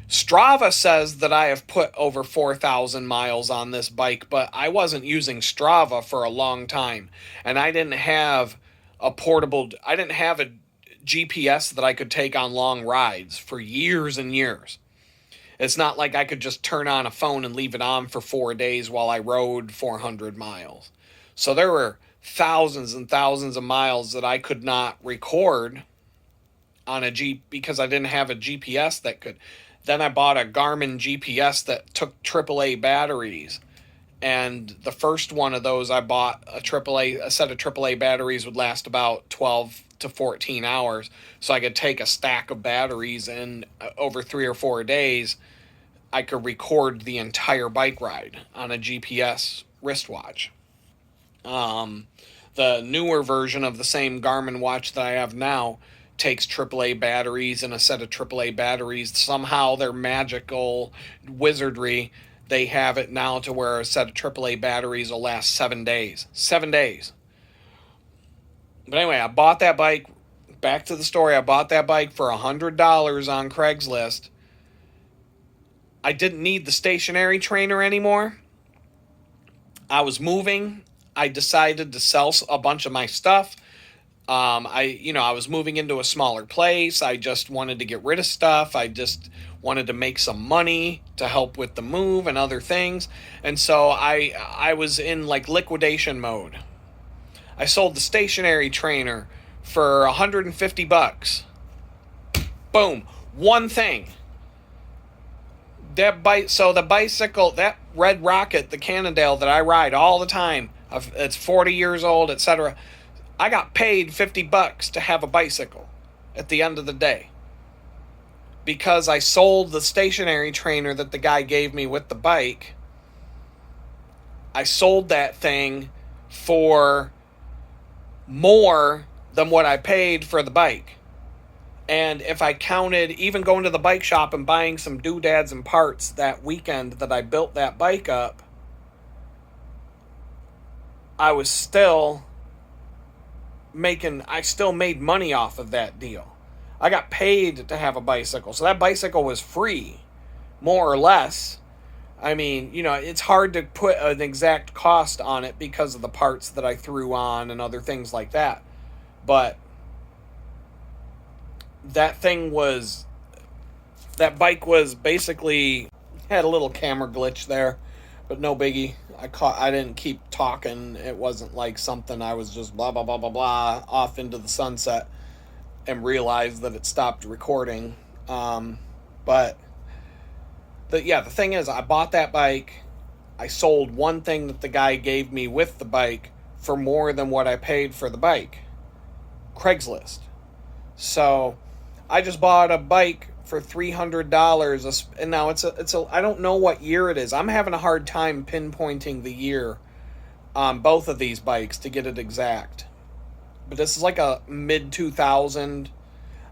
Strava says that I have put over 4,000 miles on this bike, but I wasn't using Strava for a long time, and I didn't have a GPS that I could take on long rides for years and years. It's not like I could just turn on a phone and leave it on for 4 days while I rode 400 miles. So there were thousands and thousands of miles that I could not record on because I didn't have a GPS that could. Then I bought a Garmin GPS that took AAA batteries. And the first one of those I bought a set of AAA batteries would last about 12 to 14 hours. So I could take a stack of batteries and over 3 or 4 days, I could record the entire bike ride on a GPS wristwatch. The newer version of the same Garmin watch that I have now takes AAA batteries and a set of AAA batteries. Somehow their magical wizardry, they have it now to where a set of AAA batteries will last 7 days. 7 days. But anyway, I bought that bike. Back to the story. I bought that bike for $100 on Craigslist. I didn't need the stationary trainer anymore. I was moving. I decided to sell a bunch of my stuff. I was moving into a smaller place. I just wanted to get rid of stuff. I just wanted to make some money to help with the move and other things. And so I was in like liquidation mode. I sold the stationary trainer for $150. Boom. One thing. So the bicycle, that Red Rocket, the Cannondale that I ride all the time, it's 40 years old, etc. I got paid $50 to have a bicycle at the end of the day, because I sold the stationary trainer that the guy gave me with the bike. I sold that thing for more than what I paid for the bike. And if I counted even going to the bike shop and buying some doodads and parts that weekend that I built that bike up, I still made money off of that deal. I got paid to have a bicycle. So that bicycle was free, more or less. I mean, it's hard to put an exact cost on it because of the parts that I threw on and other things like that. But that bike was basically, had a little camera glitch there, but no biggie. I didn't keep talking. It wasn't like something I was just blah, blah, blah, blah, blah, off into the sunset and realized that it stopped recording. But the thing is, I bought that bike. I sold one thing that the guy gave me with the bike for more than what I paid for the bike. Craigslist. So I just bought a bike for $300, and now it's a I don't know what year it is. I'm having a hard time pinpointing the year on both of these bikes to get it exact. But this is like a mid 2000.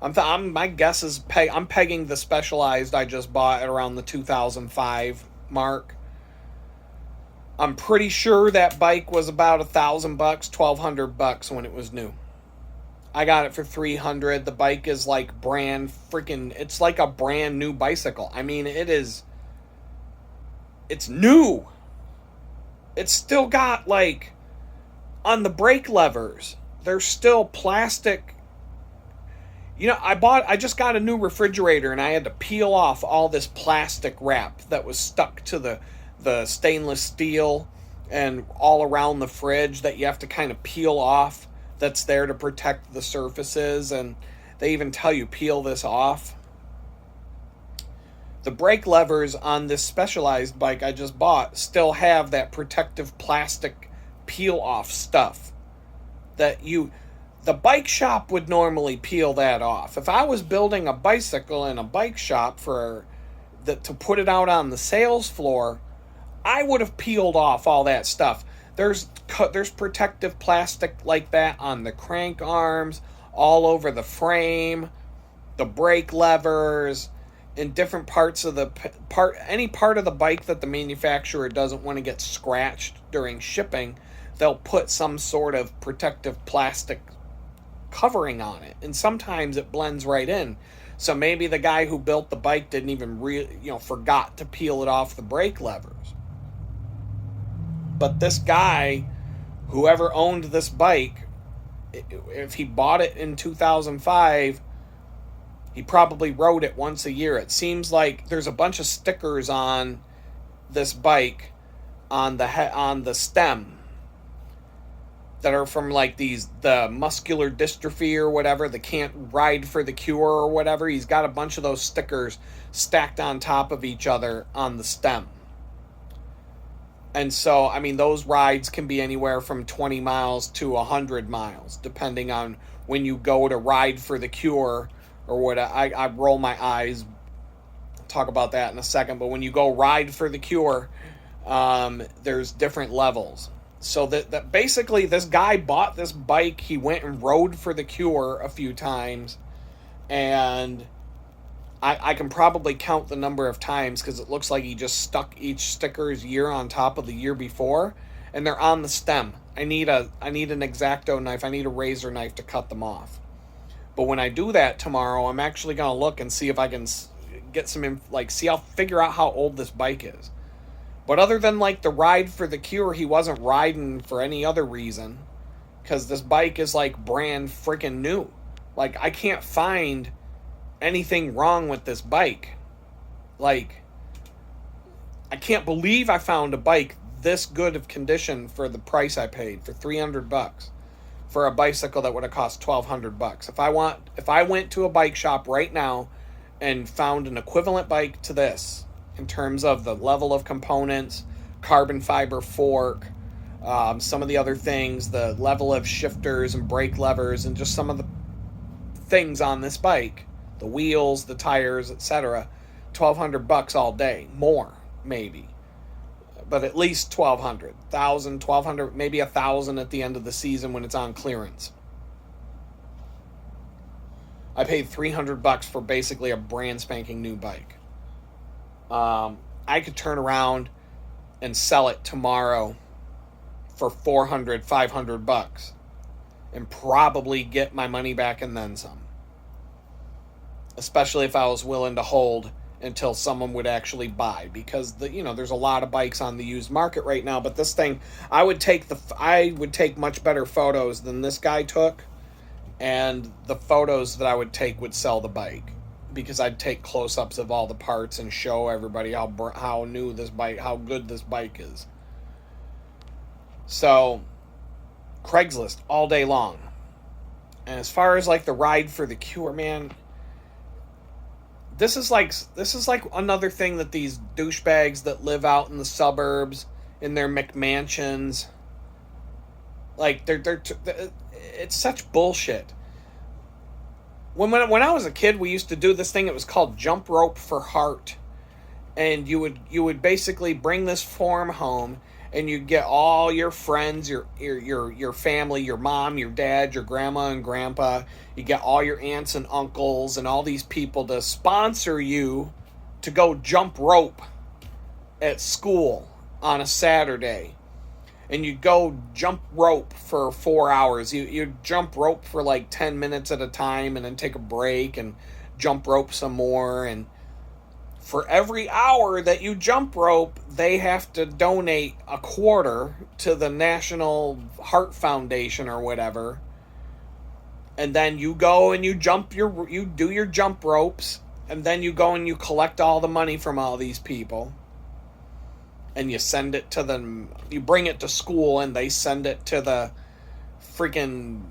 My guess is I'm pegging the Specialized I just bought at around the 2005 mark. I'm pretty sure that bike was about $1,000, $1,200 when it was new. I got it for 300. The bike is like brand freaking. It's like a brand new bicycle. I mean, it is. It's new. It's still got like on the brake levers. There's still plastic. You know, I just got a new refrigerator and I had to peel off all this plastic wrap that was stuck to the stainless steel and all around the fridge that you have to kind of peel off, that's there to protect the surfaces, and they even tell you peel this off. The brake levers on this Specialized bike I just bought still have that protective plastic peel off stuff that the bike shop would normally peel that off. If I was building a bicycle in a bike shop to put it out on the sales floor, I would have peeled off all that stuff. There's protective plastic like that on the crank arms, all over the frame, the brake levers, in different parts of any part of the bike that the manufacturer doesn't want to get scratched during shipping, they'll put some sort of protective plastic covering on it, and sometimes it blends right in. So maybe the guy who built the bike didn't even forgot to peel it off the brake levers. But this guy, whoever owned this bike, if he bought it in 2005, he probably rode it once a year. It seems like there's a bunch of stickers on this bike on the stem that are from like the muscular dystrophy or whatever, the can't ride for the cure or whatever. He's got a bunch of those stickers stacked on top of each other on the stem. And so, I mean, those rides can be anywhere from 20 miles to 100 miles, depending on when you go to ride for the cure or what. I roll my eyes. I'll talk about that in a second. But when you go ride for the cure, there's different levels. So that basically this guy bought this bike. He went and rode for the cure a few times. And I can probably count the number of times because it looks like he just stuck each sticker's year on top of the year before, and they're on the stem. I need an X-Acto knife. I need a razor knife to cut them off. But when I do that tomorrow, I'm actually going to look and see if I can get figure out how old this bike is. But other than like the ride for the cure, he wasn't riding for any other reason, because this bike is like brand freaking new. Like, I can't find anything wrong with this bike. Like, I can't believe I found a bike this good of condition for the price I paid, for $300 for a bicycle that would have cost $1,200. If I went to a bike shop right now and found an equivalent bike to this in terms of the level of components, carbon fiber fork, some of the other things, the level of shifters and brake levers, and just some of the things on this bike, the wheels, the tires, etc., $1,200 all day. More, maybe. But at least $1,200. $1,200, maybe $1,000 at the end of the season when it's on clearance. I paid $300 for basically a brand spanking new bike. I could turn around and sell it tomorrow for $400, $500 and probably get my money back and then some. Especially if I was willing to hold until someone would actually buy, because there's a lot of bikes on the used market right now. But this thing, I would take much better photos than this guy took, and the photos that I would take would sell the bike, because I'd take close-ups of all the parts and show everybody how new this bike, how good this bike is. So, Craigslist all day long. And as far as like the ride for the cure, man, this is like another thing that these douchebags that live out in the suburbs in their McMansions, like it's such bullshit. When I was a kid, we used to do this thing. It was called Jump Rope for Heart, and you would basically bring this form home, and you'd get all your friends, your family, your mom, your dad, your grandma and grandpa. You get all your aunts and uncles and all these people to sponsor you to go jump rope at school on a Saturday, and you go jump rope for 4 hours. You jump rope for like 10 minutes at a time and then take a break and jump rope some more. And for every hour that you jump rope, they have to donate a quarter to the National Heart Foundation or whatever. And then you go and you do your jump ropes, and then you go and you collect all the money from all these people, and you send it to them. You bring it to school, and they send it to the freaking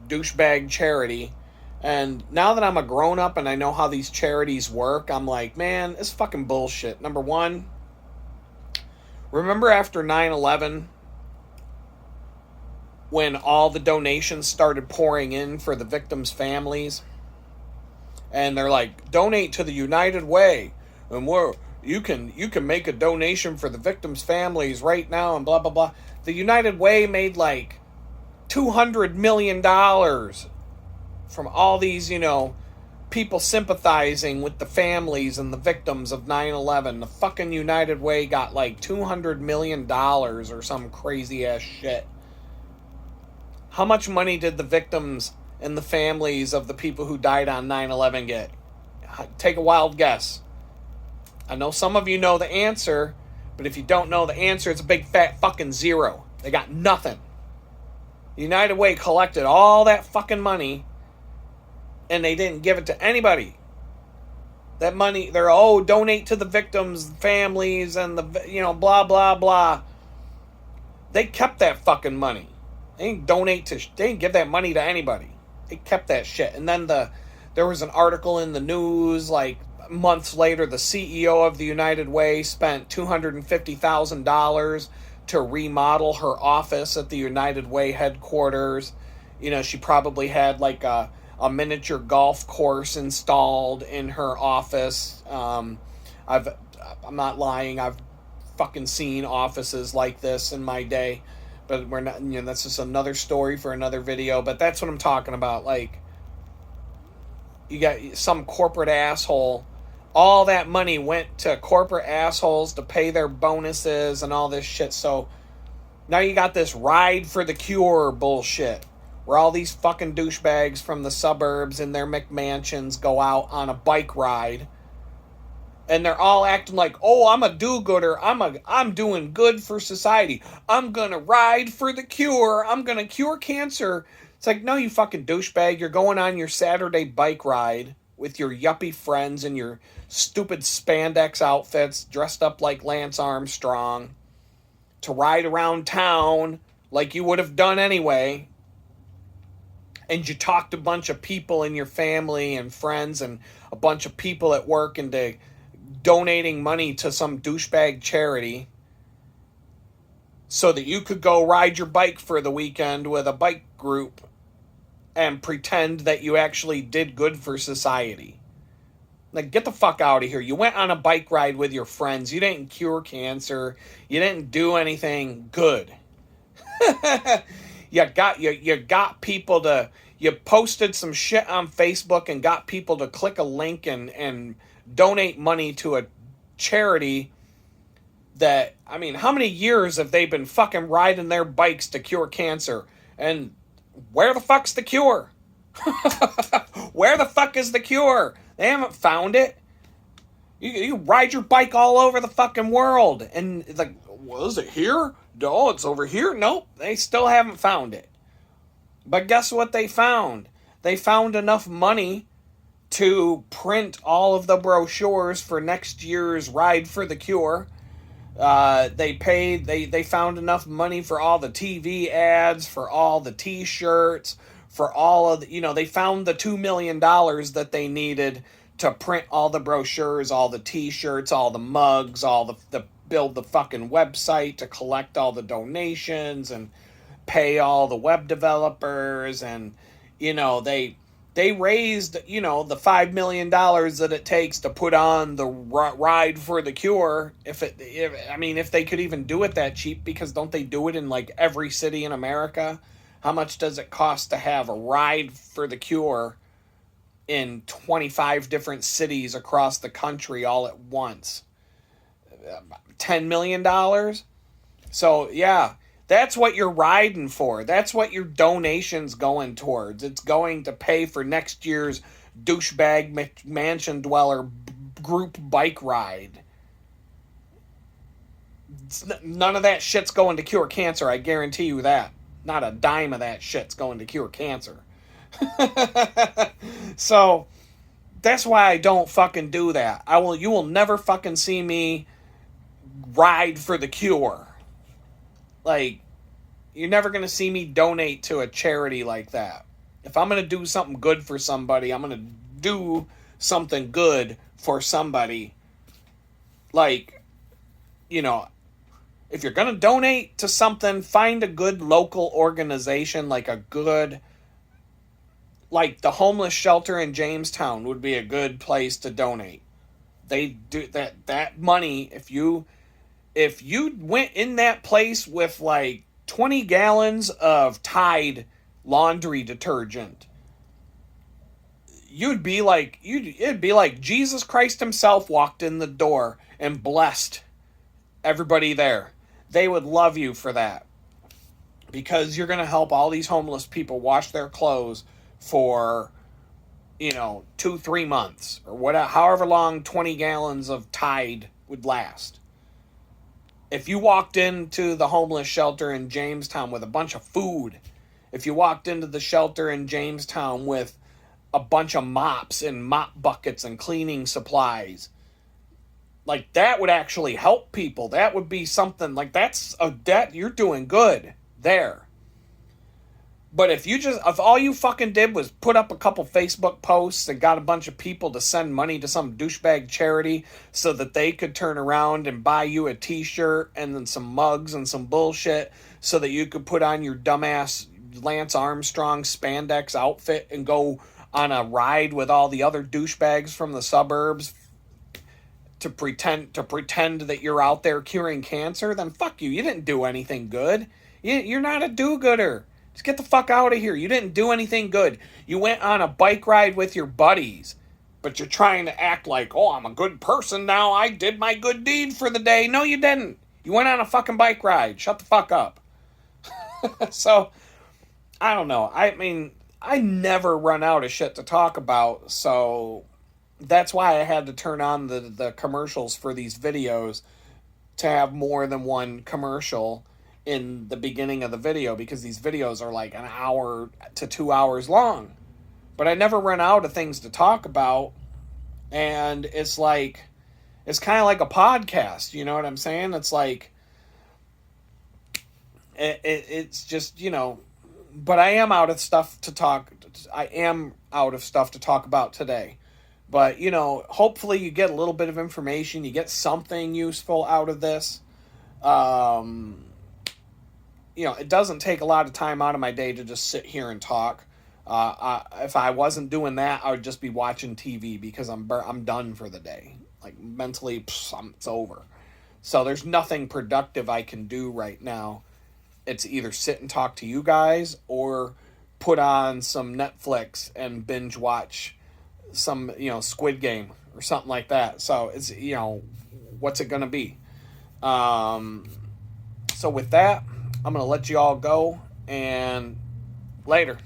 douchebag charity. And now that I'm a grown up and I know how these charities work, I'm like, man, it's fucking bullshit. Number one, remember after 9/11, when all the donations started pouring in for the victims' families, and they're like, donate to the United Way, and you can make a donation for the victims' families right now, and blah blah blah. The United Way made like $200 million from all these, people sympathizing with the families and the victims of 9/11. The fucking United Way got like $200 million or some crazy ass shit. How much money did the victims and the families of the people who died on 9/11 get? Take a wild guess. I know some of you know the answer, but if you don't know the answer, it's a big fat fucking zero. They got nothing. The United Way collected all that fucking money, and they didn't give it to anybody. That money, they're, donate to the victims' families and the, blah, blah, blah. They kept that fucking money. They didn't give that money to anybody. They kept that shit. And then there was an article in the news, like, months later, the CEO of the United Way spent $250,000 to remodel her office at the United Way headquarters. She probably had like a miniature golf course installed in her office. I'm not lying. I've fucking seen offices like this in my day, but we're not. That's just another story for another video. But that's what I'm talking about. Like, you got some corporate asshole. All that money went to corporate assholes to pay their bonuses and all this shit. So now you got this ride for the cure bullshit, where all these fucking douchebags from the suburbs in their McMansions go out on a bike ride, and they're all acting like, oh, I'm a do-gooder, I'm doing good for society, I'm gonna ride for the cure, I'm gonna cure cancer. It's like, no, you fucking douchebag, you're going on your Saturday bike ride with your yuppie friends in your stupid spandex outfits, dressed up like Lance Armstrong, to ride around town like you would have done anyway. And you talked a bunch of people in your family and friends and a bunch of people at work into donating money to some douchebag charity so that you could go ride your bike for the weekend with a bike group and pretend that you actually did good for society. Like, get the fuck out of here. You went on a bike ride with your friends. You didn't cure cancer. You didn't do anything good. You got people to... You posted some shit on Facebook and got people to click a link and donate money to a charity that... I mean, how many years have they been fucking riding their bikes to cure cancer? And where the fuck's the cure? Where the fuck is the cure? They haven't found it. You ride your bike all over the fucking world. And it's like, well, is it here? No, it's over here. Nope, they still haven't found it. But guess what they found? They found enough money to print all of the brochures for next year's Ride for the Cure. They found enough money for all the TV ads, for all the t-shirts, for all of the, they found the $2 million that they needed to print all the brochures, all the t-shirts, all the mugs, all the build the fucking website to collect all the donations and pay all the web developers. And, they raised, the $5 million that it takes to put on the Ride for the Cure. If they could even do it that cheap, because don't they do it in like every city in America? How much does it cost to have a Ride for the Cure in 25 different cities across the country all at once? $10 million. So, yeah, that's what you're riding for. That's what your donation's going towards. It's going to pay for next year's douchebag mansion dweller group bike ride. None of that shit's going to cure cancer, I guarantee you that. Not a dime of that shit's going to cure cancer. So, that's why I don't fucking do that. You will never fucking see me ride for the cure. Like, you're never going to see me donate to a charity like that. If I'm going to do something good for somebody, I'm going to do something good for somebody. Like, if you're going to donate to something, find a good local organization, like the homeless shelter in Jamestown would be a good place to donate. They do that money, if you went in that place with like 20 gallons of Tide laundry detergent, it'd be like Jesus Christ himself walked in the door and blessed everybody there. They would love you for that, because you're going to help all these homeless people wash their clothes for 2-3 months or whatever, however long 20 gallons of Tide would last. If you walked into the homeless shelter in Jamestown with a bunch of food, if you walked into the shelter in Jamestown with a bunch of mops and mop buckets and cleaning supplies, like, that would actually help people. That would be something, like, you're doing good there. But if all you fucking did was put up a couple Facebook posts and got a bunch of people to send money to some douchebag charity so that they could turn around and buy you a t-shirt and then some mugs and some bullshit so that you could put on your dumbass Lance Armstrong spandex outfit and go on a ride with all the other douchebags from the suburbs to pretend that you're out there curing cancer, then fuck you. You didn't do anything good. You're not a do-gooder. Just get the fuck out of here. You didn't do anything good. You went on a bike ride with your buddies, but you're trying to act like, oh, I'm a good person now. I did my good deed for the day. No, you didn't. You went on a fucking bike ride. Shut the fuck up. So, I don't know. I mean, I never run out of shit to talk about, so that's why I had to turn on the commercials for these videos to have more than one commercial in the beginning of the video, because these videos are like an hour to 2 hours long. But I never run out of things to talk about, and it's kind of like a podcast, you know what I'm saying? It's like, it's just, but I am out of stuff to talk about today. But, hopefully you get a little bit of information. You get something useful out of this. It doesn't take a lot of time out of my day to just sit here and talk. If I wasn't doing that, I would just be watching TV, because I'm done for the day. Like, mentally, it's over. So there's nothing productive I can do right now. It's either sit and talk to you guys or put on some Netflix and binge watch some, Squid Game or something like that. So it's, what's it going to be? So with that, I'm going to let you all go, and later.